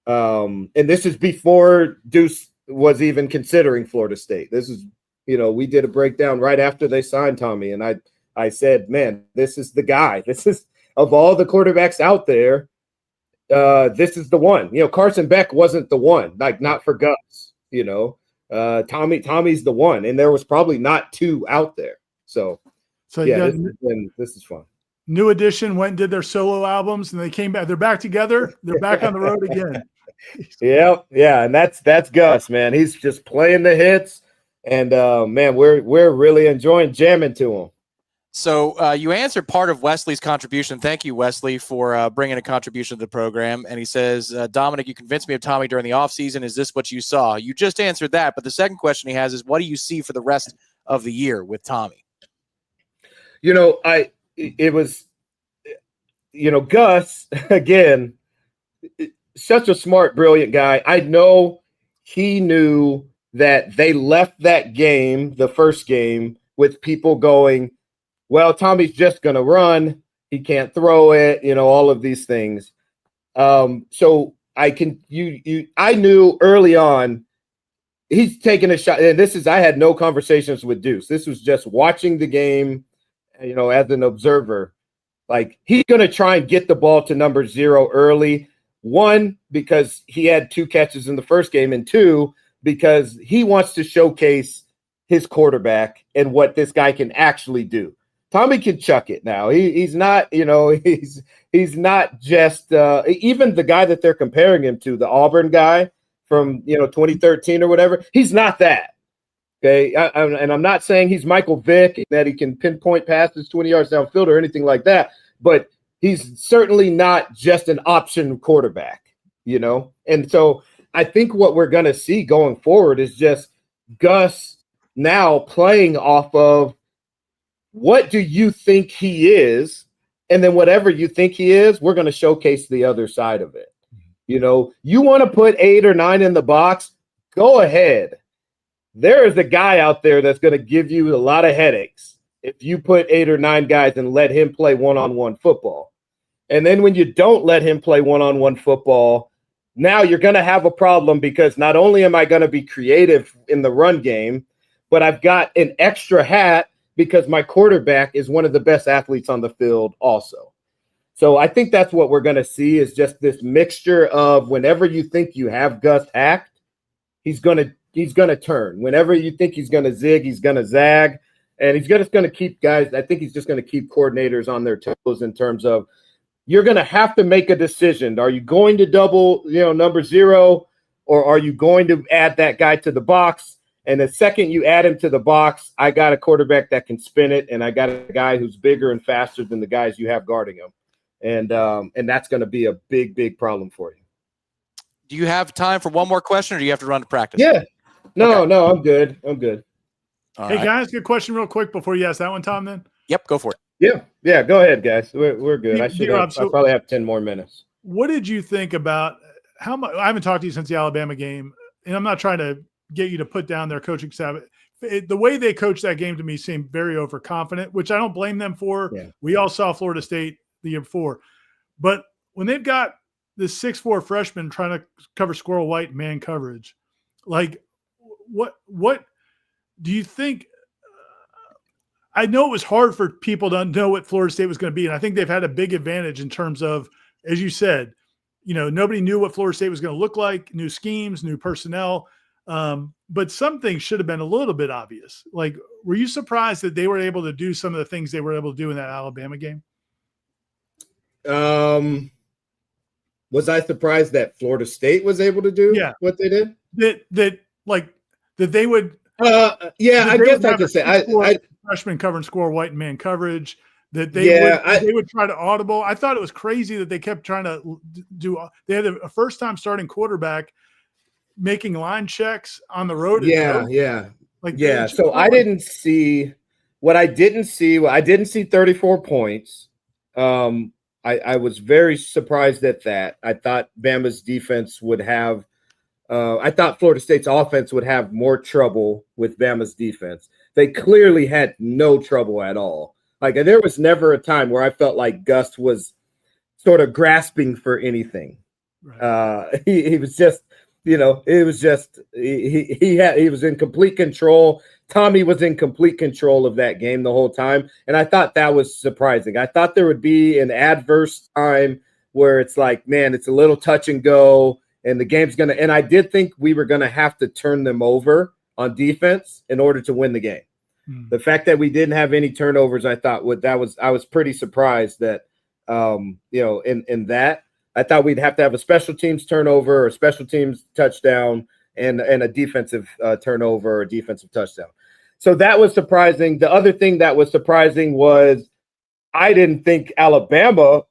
And this is before Deuce was even considering Florida State. This is, we did a breakdown right after they signed Tommy, and I said, man, this is the guy. This is, of all the quarterbacks out there, this is the one. Carson Beck wasn't the one, like not for Gus, Tommy's the one, and there was probably not two out there. So yeah, this is fun. New Edition went and did their solo albums, and they came back. They're back together. They're back on the road again. Yeah, and that's Gus, man. He's just playing the hits, and man, we're really enjoying jamming to him. So you answered part of Wesley's contribution. Thank you, Wesley, for bringing a contribution to the program. And he says, Dominic, you convinced me of Tommy during the offseason. Is this what you saw? You just answered that. But the second question he has is, what do you see for the rest of the year with Tommy? Gus, again, such a smart, brilliant guy. I know he knew that they left that game, the first game, with people going, well, Tommy's just going to run. He can't throw it, all of these things. So I knew early on he's taking a shot. And I had no conversations with Deuce. This was just watching the game, as an observer. Like, he's going to try and get the ball to number 0 early. 1, because he had 2 catches in the first game, and 2, because he wants to showcase his quarterback and what this guy can actually do. Tommy can chuck it now. He's not, he's not just even the guy that they're comparing him to, the Auburn guy from 2013 or whatever. He's not that. Okay, and I'm not saying he's Michael Vick, that he can pinpoint passes 20 yards downfield or anything like that, but he's certainly not just an option quarterback, And so I think what we're going to see going forward is just Gus now playing off of, what do you think he is? And then whatever you think he is, we're going to showcase the other side of it. You want to put 8 or 9 in the box, go ahead. There is a guy out there that's going to give you a lot of headaches if you put 8 or 9 guys and let him play one-on-one football. And then when you don't let him play one-on-one football, now you're going to have a problem, because not only am I going to be creative in the run game, but I've got an extra hat because my quarterback is one of the best athletes on the field also. So I think that's what we're going to see, is just this mixture of, whenever you think you have Gus hacked, he's going to turn. Whenever you think he's going to zig, he's going to zag. And he's just going to keep guys, I think he's just going to keep coordinators on their toes in terms of, you're going to have to make a decision. Are you going to double, number 0, or are you going to add that guy to the box? And the second you add him to the box, I got a quarterback that can spin it, and I got a guy who's bigger and faster than the guys you have guarding him. And that's going to be a big, big problem for you. Do you have time for one more question, or do you have to run to practice? Yeah. No, Okay. no, I'm good. I'm good. All Hey, right. can I ask you a question real quick before you ask that one, Tom, then? Yep, go for it. Yeah. Go ahead, guys. We're good. I Rob, I probably have 10 more minutes. What did you think about how much? I haven't talked to you since the Alabama game, and I'm not trying to get you to put down their coaching staff. The way they coached that game to me seemed very overconfident, which I don't blame them for. Yeah. We all saw Florida State the year before. But when they've got this 6'4" freshman trying to cover Squirrel White man coverage, like what do you think? I know it was hard for people to know what Florida State was going to be, and I think they've had a big advantage in terms of, as you said, nobody knew what Florida State was going to look like, new schemes, new personnel. But some things should have been a little bit obvious. Like, were you surprised that they were able to do some of the things they were able to do in that Alabama game? Was I surprised that Florida State was able to do what they did? That they would. I guess I could say I freshman covering Squirrel White and man coverage. That they would try to audible. I thought it was crazy that they kept trying to do. They had a first time starting quarterback making line checks on the road. So I didn't see what I didn't see. I didn't see 34 points. I was very surprised at that. I thought Bama's defense would have. I thought Florida State's offense would have more trouble with Bama's defense. They clearly had no trouble at all. Like, there was never a time where I felt like Gus was sort of grasping for anything. Right. He was just, it was just he was in complete control. Tommy was in complete control of that game the whole time, and I thought that was surprising. I thought there would be an adverse time where it's like, man, it's a little touch and go, and the game's gonna. And I did think we were gonna have to turn them over on defense in order to win the game. The fact that we didn't have any turnovers, I thought I was pretty surprised that, in that, I thought we'd have to have a special teams turnover or a special teams touchdown and a defensive turnover or a defensive touchdown. So that was surprising. The other thing that was surprising was I didn't think Alabama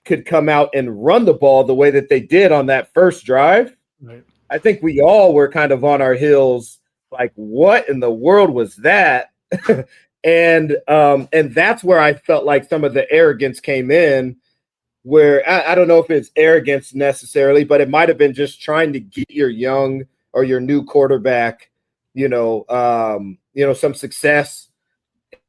could come out and run the ball the way that they did on that first drive. Right. I think we all were kind of on our heels, like, what in the world was that? and that's where I felt like some of the arrogance came in, where I don't know if it's arrogance necessarily, but it might have been just trying to get your young or your new quarterback, some success.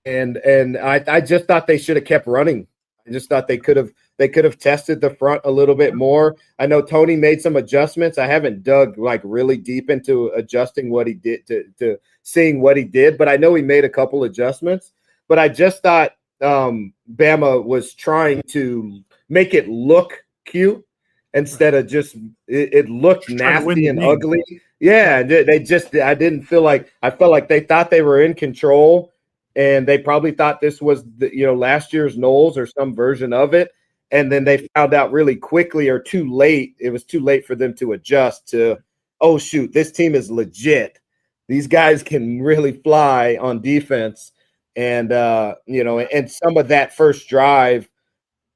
And I just thought they should have kept running. I just thought they could have They could have tested the front a little bit more. I know Tony made some adjustments. I haven't dug like really deep into adjusting what he did to seeing what he did, but I know he made a couple adjustments. But I just thought Bama was trying to make it look cute instead of just it looked nasty and ugly. Yeah, I didn't feel like I felt like they thought they were in control, and they probably thought this was last year's Noles or some version of it. And then they found out really quickly or too late. It was too late for them to adjust to, oh, shoot, this team is legit. These guys can really fly on defense. And, and some of that first drive,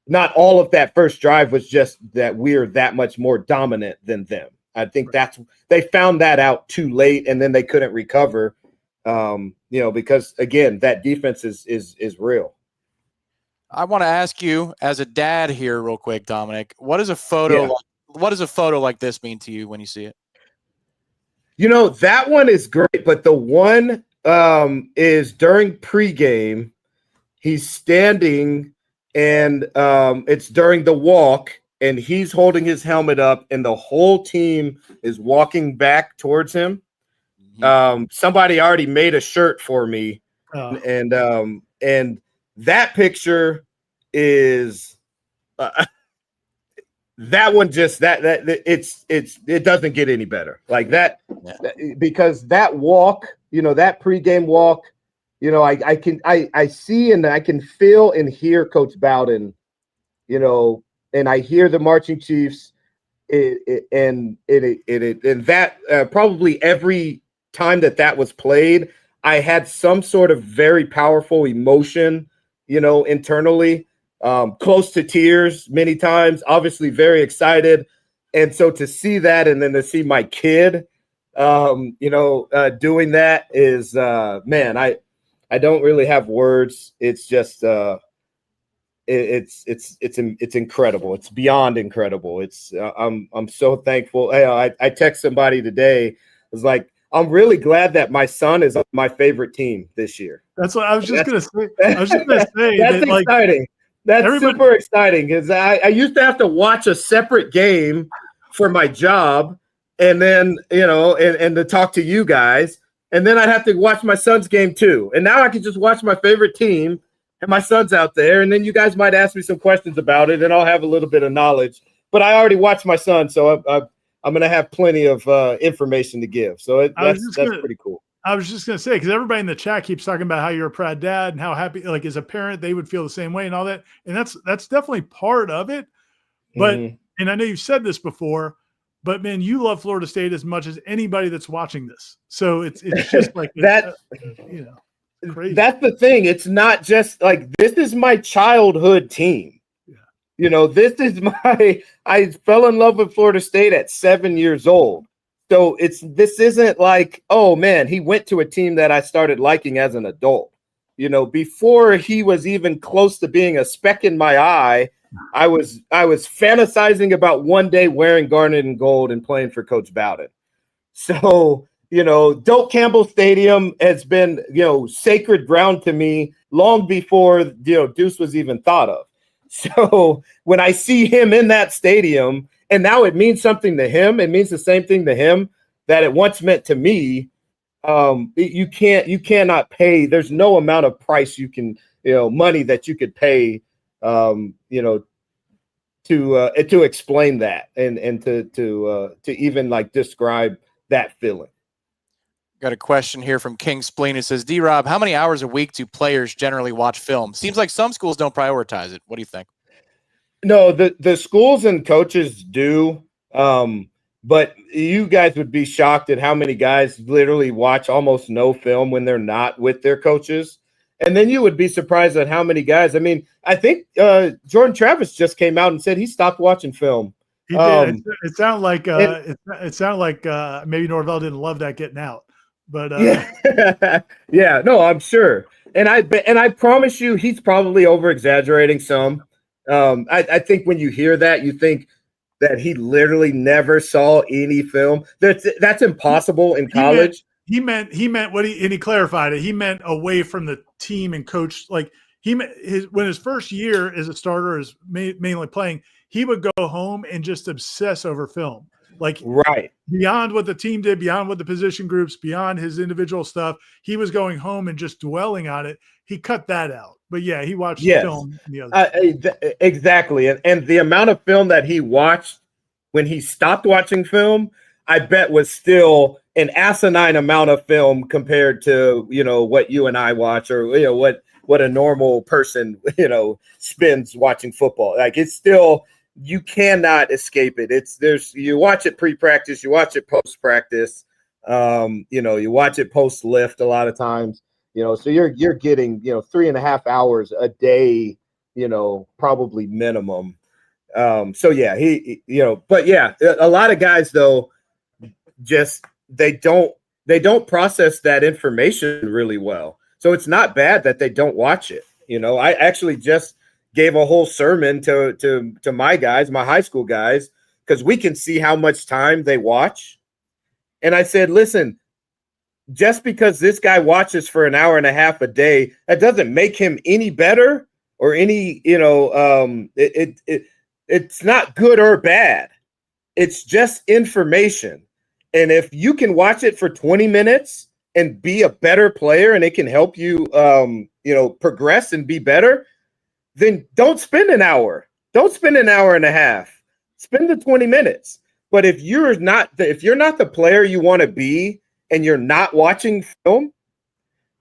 not all of that first drive was just that we're that much more dominant than them. I think they found that out too late, and then they couldn't recover, because, again, that defense is real. I want to ask you, as a dad here, real quick, Dominic, what does a photo like this mean to you when you see it? That one is great, but the one is during pregame. He's standing, and it's during the walk, and he's holding his helmet up, and the whole team is walking back towards him. Mm-hmm. Somebody already made a shirt for me, and that picture is that one just it doesn't get any better like that. Yeah. Because that walk, that pregame walk, I see and I can feel and hear Coach Bowden, and I hear the marching chiefs, and that probably every time that was played, I had some sort of very powerful emotion, internally, close to tears many times, obviously very excited. And so to see that, and then to see my kid, doing that is, man, I don't really have words. It's just, it's incredible. It's beyond incredible. It's, I'm so thankful. I text somebody today. It's like, I'm really glad that my son is on my favorite team this year. That's what I was just going to say. I was just going to say that's exciting. That's super exciting because I used to have to watch a separate game for my job, and then and to talk to you guys, and then I'd have to watch my son's game too. And now I can just watch my favorite team, and my son's out there, and then you guys might ask me some questions about it, and I'll have a little bit of knowledge. But I already watched my son, so I'm going to have plenty of information to give. So that's pretty cool. I was just going to say, because everybody in the chat keeps talking about how you're a proud dad and how happy, like as a parent, they would feel the same way and all that. And that's definitely part of it. But, and I know you've said this before, but man, you love Florida State as much as anybody that's watching this. So it's just like that, crazy. That's the thing. It's not just like, this is my childhood team. This is I fell in love with Florida State at 7 years old. So this isn't like, oh man, he went to a team that I started liking as an adult. Before he was even close to being a speck in my eye, I was fantasizing about one day wearing garnet and gold and playing for Coach Bowden. So, Doak Campbell Stadium has been, sacred ground to me long before, Deuce was even thought of. So when I see him in that stadium, and now it means something to him, it means the same thing to him that it once meant to me. You cannot pay. There's no amount of price you can, money that you could pay, to explain that and to even like describe that feeling. Got a question here from King Spleen. It says, D-Rob, how many hours a week do players generally watch film? Seems like some schools don't prioritize it. What do you think? No, the schools and coaches do. But you guys would be shocked at how many guys literally watch almost no film when they're not with their coaches. And then you would be surprised at how many guys. I mean, I think Jordan Travis just came out and said he stopped watching film. He did. It sounded like maybe Norvell didn't love that getting out. But yeah, no, I'm sure. And I promise you, he's probably over exaggerating some. I think when you hear that, you think that he literally never saw any film. That's impossible in college. He meant what and he clarified it. He meant away from the team and coach. Like when his first year as a starter is mainly playing, he would go home and just obsess over film, like beyond what the team did, beyond what the position groups, beyond his individual stuff. He was going home and just dwelling on it. He cut that out, but yeah, he watched film. Exactly, and the amount of film that he watched when he stopped watching film, I bet was still an asinine amount of film compared to what you and I watch, or what a normal person spends watching football. Like, it's still, you cannot escape it. You watch it pre-practice, you watch it post-practice, you watch it post-lift a lot of times, so you're getting 3.5 hours a day, probably minimum. So yeah, but yeah, a lot of guys though, just they don't process that information really well. So it's not bad that they don't watch it. I actually just gave a whole sermon to my guys, my high school guys, because we can see how much time they watch. And I said, listen, just because this guy watches for an hour and a half a day, that doesn't make him any better or any, it's not good or bad. It's just information. And if you can watch it for 20 minutes and be a better player, and it can help you, progress and be better, then don't spend an hour. Don't spend an hour and a half. Spend the 20 minutes. But if you're not the player you want to be, and you're not watching film,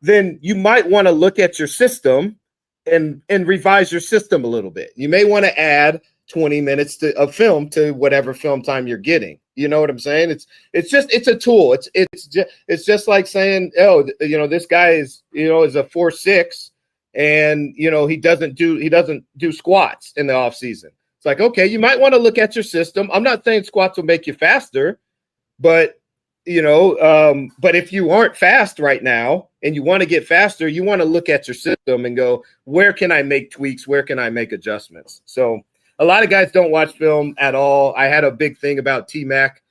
then you might want to look at your system and revise your system a little bit. You may want to add 20 minutes of film to whatever film time you're getting. You know what I'm saying? It's a tool. It's just like saying, this guy is a 4'6", and he doesn't do squats in the off season. It's like, okay, you might want to look at your system. I'm not saying squats will make you faster, but but if you aren't fast right now and you want to get faster, you want to look at your system and go, where can I make tweaks? Where can I make adjustments? So a lot of guys don't watch film at all. I had a big thing about T-Mac,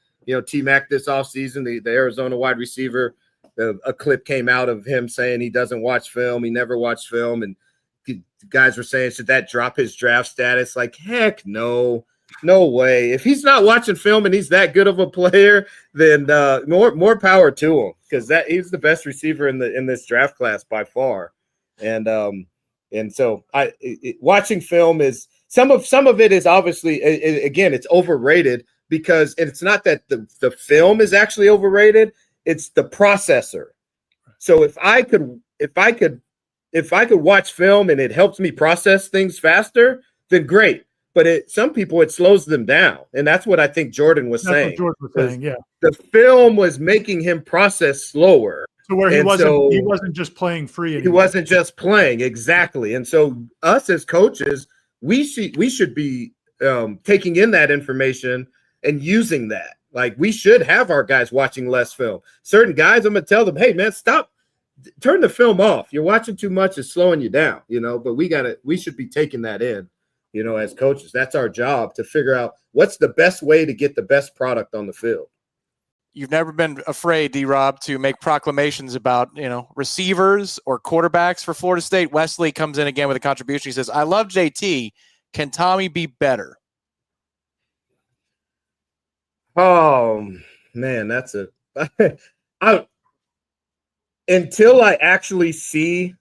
T-Mac this offseason, the Arizona wide receiver. A clip came out of him saying he doesn't watch film. He never watched film. And guys were saying, should that drop his draft status? Like, heck no. No way. If he's not watching film and he's that good of a player, then more power to him, because he's the best receiver in this draft class by far. And so watching film is some of it is obviously, again, it's overrated, because it's not that the film is actually overrated, it's the processor. So if I could watch film and it helps me process things faster, then great. But some people, it slows them down. And that's what I think Jordan was saying. Yeah. The film was making him process slower. So where he wasn't just playing free anymore. He wasn't just playing, exactly. And so us as coaches, we should be taking in that information and using that. Like, we should have our guys watching less film. Certain guys, I'm going to tell them, hey, man, stop. Turn the film off. You're watching too much. It's slowing you down, but we should be taking that in. As coaches, that's our job, to figure out what's the best way to get the best product on the field. You've never been afraid, D-Rob, to make proclamations about, receivers or quarterbacks for Florida State. Wesley comes in again with a contribution. He says, I love JT. Can Tommy be better? Oh, man, that's until I actually see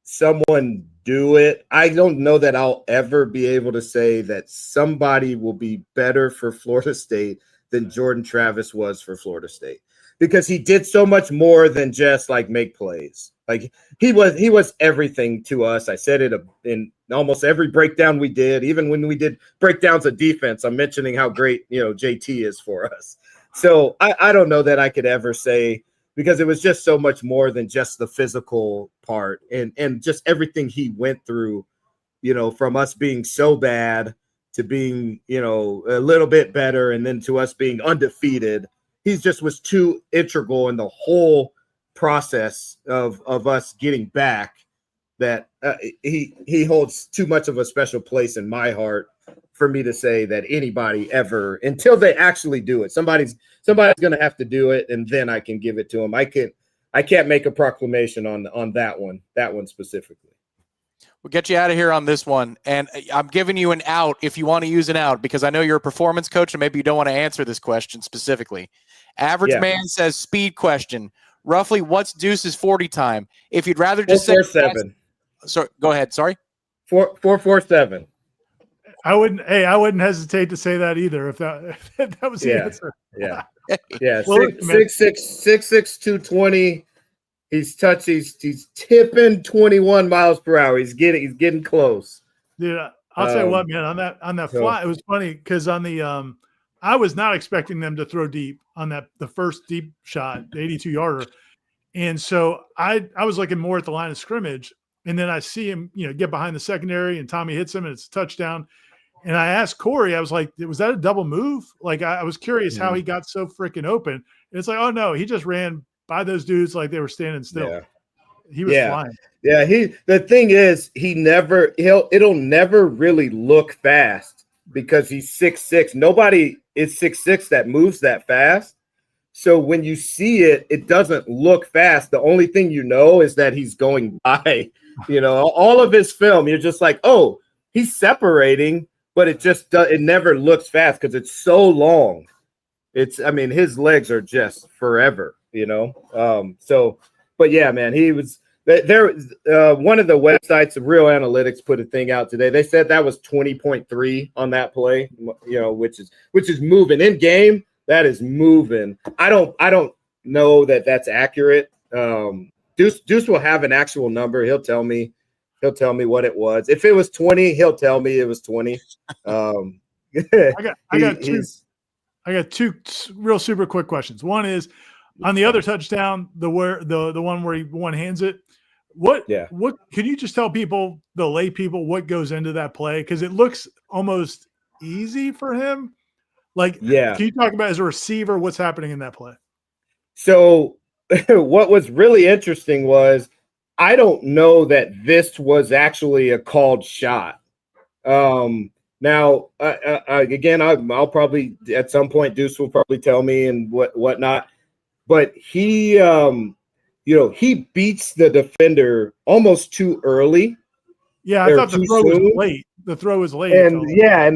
someone do it, I don't know that I'll ever be able to say that somebody will be better for Florida State than Jordan Travis was for Florida State, because he did so much more than just like make plays. Like, he was everything to us. I said it in almost every breakdown we did. Even when we did breakdowns of defense, I'm mentioning how great JT is for us. So I don't know that I could ever say, because it was just so much more than just the physical part and just everything he went through, from us being so bad to being, a little bit better, and then to us being undefeated. He just was too integral in the whole process of us getting back, that he holds too much of a special place in my heart for me to say that anybody ever, until they actually do it. Somebody's going to have to do it, and then I can give it to him. I can't make a proclamation on that one specifically. We'll get you out of here on this one. And I'm giving you an out if you want to use an out, because I know you're a performance coach and maybe you don't want to answer this question specifically. Average man says speed question. Roughly what's Deuce's 40 time? If you'd rather just say 4.47. Sorry, go ahead. Sorry. 4.47. I wouldn't hesitate to say that either if that was the answer. Yeah. Well, 6'6", 220. He's tipping 21 miles per hour. He's getting close. Dude, I'll tell you what, man, on that fly, it was funny because on the I was not expecting them to throw deep on the first deep shot, the 82-yarder. And so I was looking more at the line of scrimmage, and then I see him, get behind the secondary, and Tommy hits him, and it's a touchdown. And I asked Corey, I was like, was that a double move? Like, I was curious how he got so freaking open. And it's like, oh, no, he just ran by those dudes like they were standing still. Yeah. He was flying. Yeah, the thing is, it'll never really look fast because he's 6'6". Nobody is 6'6" that moves that fast. So when you see it, it doesn't look fast. The only thing you know is that he's going by. All of his film, you're just like, oh, he's separating, but it never looks fast because it's so long. His legs are just forever, but yeah, man, he was there. One of the websites of Real Analytics put a thing out today. They said that was 20.3 on that play, which is moving in game. That is moving. I don't know that that's accurate. Deuce will have an actual number. He'll tell me what it was. If it was 20, he'll tell me it was 20. I got two real super quick questions. One is on the other touchdown, the one where he one hands it. What can you just tell people, the lay people, what goes into that play? Because it looks almost easy for him. Like, can you talk about as a receiver what's happening in that play? So what was really interesting was I don't know that this was actually a called shot. Now, again, I'll probably at some point Deuce will probably tell me and whatnot. But he, he beats the defender almost too early. Yeah, I thought the throw was late. The throw was late. And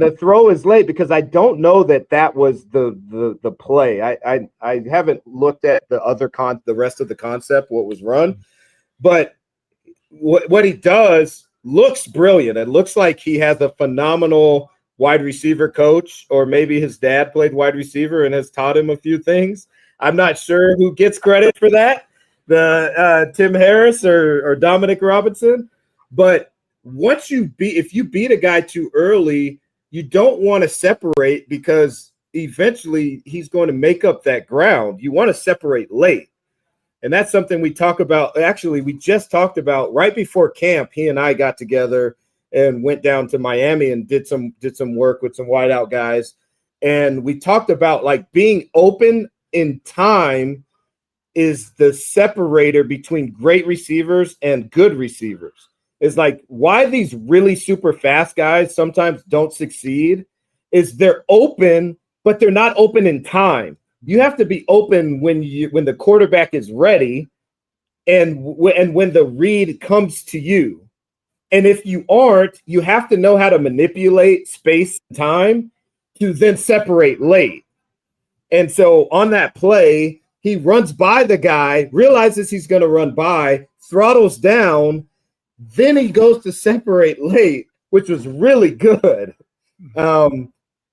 the throw is late because I don't know that was the play. I haven't looked at the rest of the concept, what was run, but what he does looks brilliant. It looks like he has a phenomenal wide receiver coach, or maybe his dad played wide receiver and has taught him a few things. I'm not sure who gets credit for that, the Tim Harris or Dominic Robinson. But if you beat a guy too early, you don't want to separate because eventually he's going to make up that ground. You want to separate late. And that's something we talk about. Actually, we just talked about right before camp. He and I got together and went down to Miami and did some work with some wideout guys. And we talked about like being open in time is the separator between great receivers and good receivers. It's like why these really super fast guys sometimes don't succeed is they're open, but they're not open in time. You have to be open when the quarterback is ready and when the read comes to you. And if you aren't, you have to know how to manipulate space and time to then separate late. And so on that play, he runs by the guy, realizes he's going to run by, throttles down, then he goes to separate late, which was really good.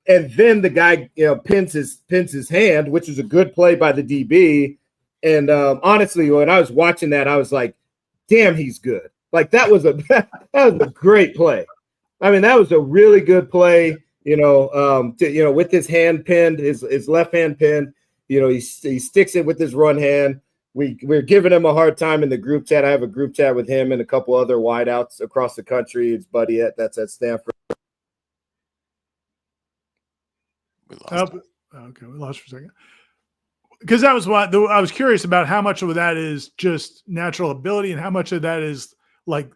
And then the guy, pins his hand, which is a good play by the DB. And honestly, when I was watching that, I was like, "Damn, he's good!" Like that was a great play. I mean, that was a really good play. With his hand pinned, his left hand pinned. He sticks it with his run hand. We're giving him a hard time in the group chat. I have a group chat with him and a couple other wideouts across the country. It's Buddy that's at Stanford. We lost okay, we lost for a second. Because that was what I was curious about how much of that is just natural ability and how much of that is like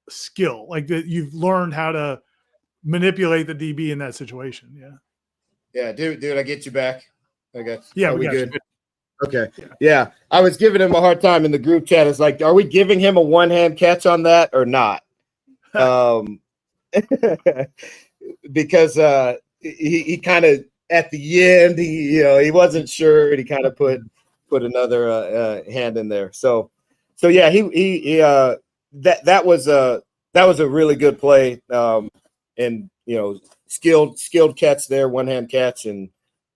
skill, like that you've learned how to manipulate the DB in that situation. Yeah, dude, I get you back. Okay. Yeah, we good. You. Okay. Yeah, I was giving him a hard time in the group chat. It's like, are we giving him a one-hand catch on that or not? because he kind of at the end he wasn't sure, and he kind of put another hand in there. So yeah, that was a really good play, and skilled catch there, one hand catch, and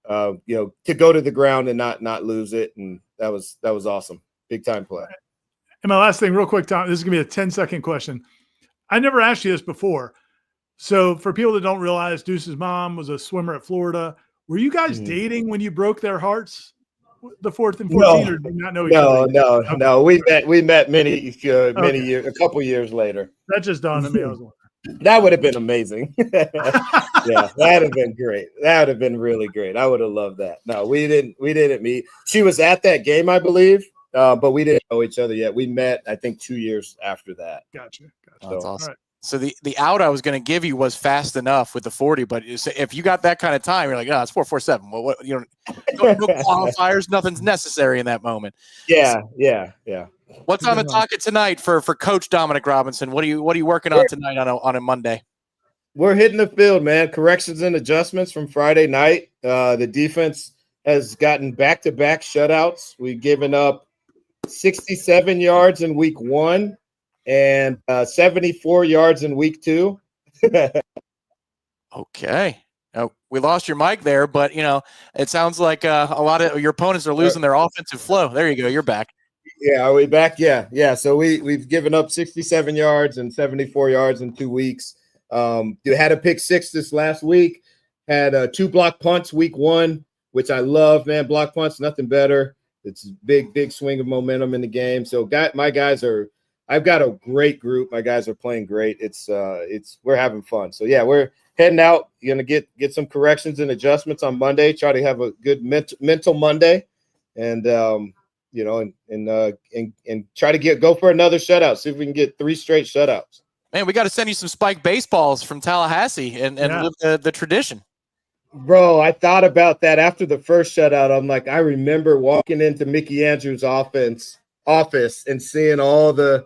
to go to the ground and not lose it, and that was awesome, big time play. And my last thing, real quick, Tom, this is gonna be a 10-second question. I never asked you this before. So for people that don't realize, Deuce's mom was a swimmer at Florida. Were you guys dating when you broke their hearts, the 4th and 14, or did you not know each other? No. We met many years, a couple years later. That just dawned on me. I was wondering. That would have been amazing. Yeah, that'd have been great. That would have been really great. I would have loved that. No, we didn't meet. She was at that game, I believe, but we didn't know each other yet. We met, I think, 2 years after that. Gotcha. Oh, that's awesome. Right. So the out I was going to give you was fast enough with the 40, but if you got that kind of time, you're like, it's 4.47. Well, no qualifiers, nothing's necessary in that moment. Yeah. What's on the docket tonight for Coach Dominic Robinson? What are you working on tonight on a Monday? We're hitting the field, man. Corrections and adjustments from Friday night. The defense has gotten back-to-back shutouts. We've given up 67 yards in week 1. And 74 yards in week 2. Okay. We lost your mic there, but, it sounds like a lot of your opponents are losing their offensive flow. There you go. You're back. Yeah. Are we back? Yeah. So we've given up 67 yards and 74 yards in 2 weeks. You had a pick 6 this last week, had 2 block punts week 1, which I love, man. Block punts, nothing better. It's a big swing of momentum in the game. So my guys I've got a great group. My guys are playing great. We're having fun. So yeah, we're heading out. You're gonna get some corrections and adjustments on Monday. Try to have a good mental Monday, and try to go for another shutout. See if we can get 3 straight shutouts. Man, we got to send you some spiked baseballs from Tallahassee and live the tradition. Bro, I thought about that after the first shutout. I'm like, I remember walking into Mickey Andrews' office and seeing all the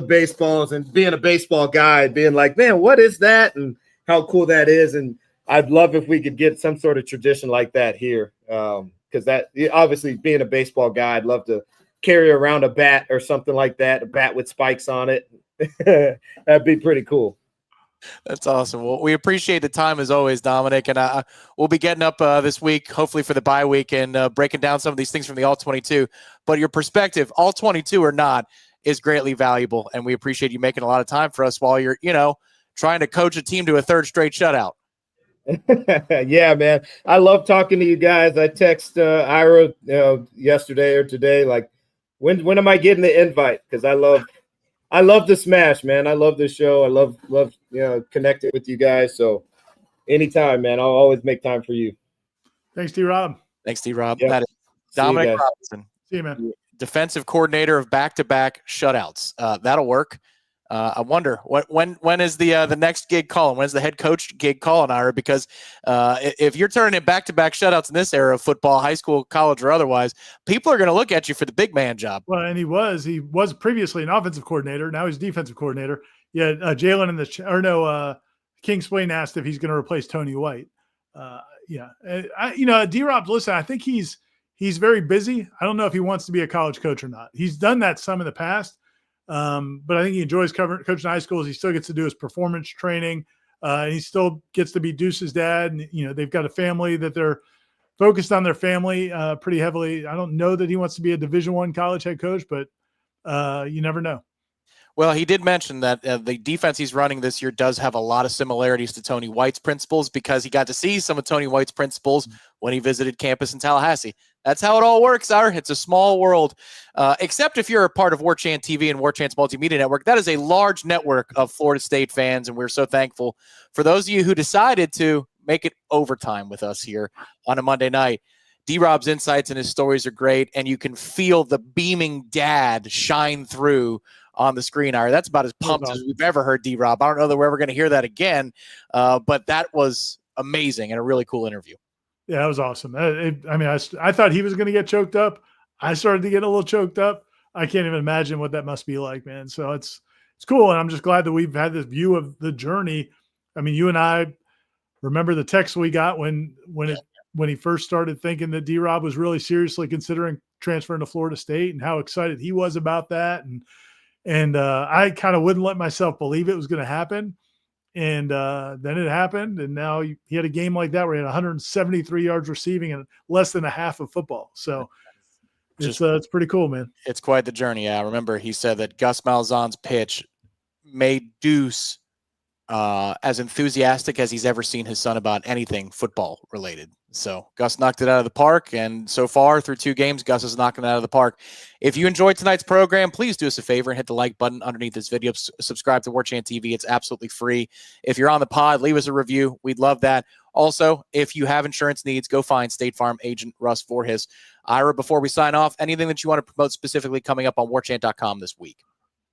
baseballs, and being a baseball guy, being like, man, what is that, and how cool that is. And I'd love if we could get some sort of tradition like that here, because that, obviously, being a baseball guy, I'd love to carry around a bat or something like that, a bat with spikes on it. That'd be pretty cool. That's awesome. Well, we appreciate the time as always, Dominic, and we'll be getting up this week, hopefully for the bye week, and breaking down some of these things from the All-22. But your perspective, All-22 or not, is greatly valuable, and we appreciate you making a lot of time for us while you're, trying to coach a team to a 3rd straight shutout. Yeah, man. I love talking to you guys. I text Ira yesterday or today, like, when am I getting the invite? Because I love the smash, man. I love this show. I love connecting with you guys. So anytime, man, I'll always make time for you. Thanks, D-Rob. Thanks, D-Rob. Yep. That is Dominic Robinson. See you, man. Defensive coordinator of back-to-back shutouts. That'll work. I wonder when is the next gig calling? When's the head coach gig calling, Ira? Because if you're turning in back-to-back shutouts in this era of football, high school, college, or otherwise, people are going to look at you for the big man job. Well, and he was previously an offensive coordinator. Now he's defensive coordinator. Yeah, Jalen King Swain asked if he's going to replace Tony White. D-Rob, listen, I think he's very busy. I don't know if he wants to be a college coach or not. He's done that some in the past. But I think he enjoys coaching high schools. He still gets to do his performance training. And he still gets to be Deuce's dad. And, they've got a family that they're focused on their family pretty heavily. I don't know that he wants to be a Division I college head coach, but you never know. Well, he did mention that the defense he's running this year does have a lot of similarities to Tony White's principles, because he got to see some of Tony White's principles when he visited campus in Tallahassee. That's how it all works, Ira. It's a small world, except if you're a part of Warchant TV and Warchant's Multimedia Network. That is a large network of Florida State fans, and we're so thankful for those of you who decided to make it overtime with us here on a Monday night. D-Rob's insights and his stories are great, and you can feel the beaming dad shine through on the screen, Ira. That's about as pumped as we've ever heard D-Rob. I don't know that we're ever going to hear that again, but that was amazing and a really cool interview. Yeah, that was awesome. I thought he was going to get choked up. I started to get a little choked up. I can't even imagine what that must be like, man. So it's it's cool. And I'm just glad that we've had this view of the journey. I mean, you and I remember the text we got when he first started thinking that D-Rob was really seriously considering transferring to Florida State, and how excited he was about that. And I kind of wouldn't let myself believe it was going to happen. And then it happened. And now he had a game like that where he had 173 yards receiving and less than a half of football. So it's pretty cool, man. It's quite the journey. Yeah, I remember he said that Gus Malzahn's pitch made Deuce as enthusiastic as he's ever seen his son about anything football related. So Gus knocked it out of the park, and so far through 2 games, Gus is knocking it out of the park. If you enjoyed tonight's program, please do us a favor and hit the like button underneath this video. Subscribe to Warchant TV. It's absolutely free. If you're on the pod, leave us a review. We'd love that. Also, if you have insurance needs, go find State Farm agent Russ Voorhis. Ira, before we sign off, anything that you want to promote specifically coming up on warchant.com this week?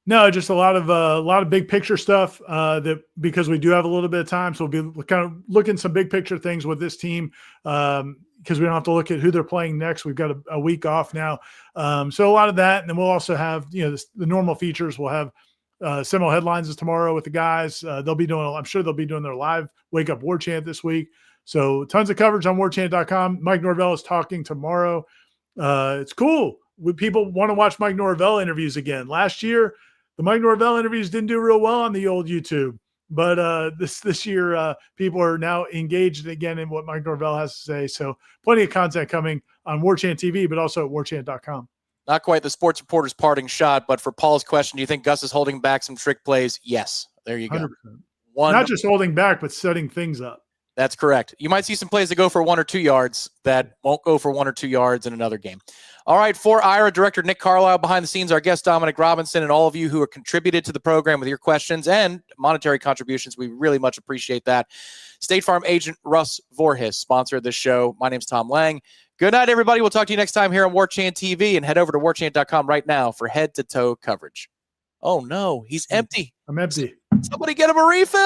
No, just a lot of big picture stuff that, because we do have a little bit of time. So we'll be kind of looking some big picture things with this team because we don't have to look at who they're playing next. We've got a week off now. So a lot of that. And then we'll also have, the normal features. We'll have Seminole Headlines is tomorrow with the guys. I'm sure they'll be doing their live Wake Up War Chant this week. So tons of coverage on warchant.com. Mike Norvell is talking tomorrow. It's cool. People want to watch Mike Norvell interviews again. Last year, the Mike Norvell interviews didn't do real well on the old YouTube, but this year people are now engaged again in what Mike Norvell has to say. So plenty of content coming on Warchant TV, but also at warchant.com. Not quite the sports reporter's parting shot, but for Paul's question, do you think Gus is holding back some trick plays? Yes. There you go. 100%. Not just holding back, but setting things up. That's correct. You might see some plays that go for 1 or 2 yards that won't go for 1 or 2 yards in another game. All right, for Ira, director Nick Carlisle, behind the scenes, our guest Dominic Robinson, and all of you who are contributed to the program with your questions and monetary contributions, we really much appreciate that. State Farm agent Russ Voorhis sponsored this show. My name's Tom Lang. Good night, everybody. We'll talk to you next time here on Warchant TV, and head over to warchant.com right now for head-to-toe coverage. Oh, no, he's empty. I'm empty. Somebody get him a refill.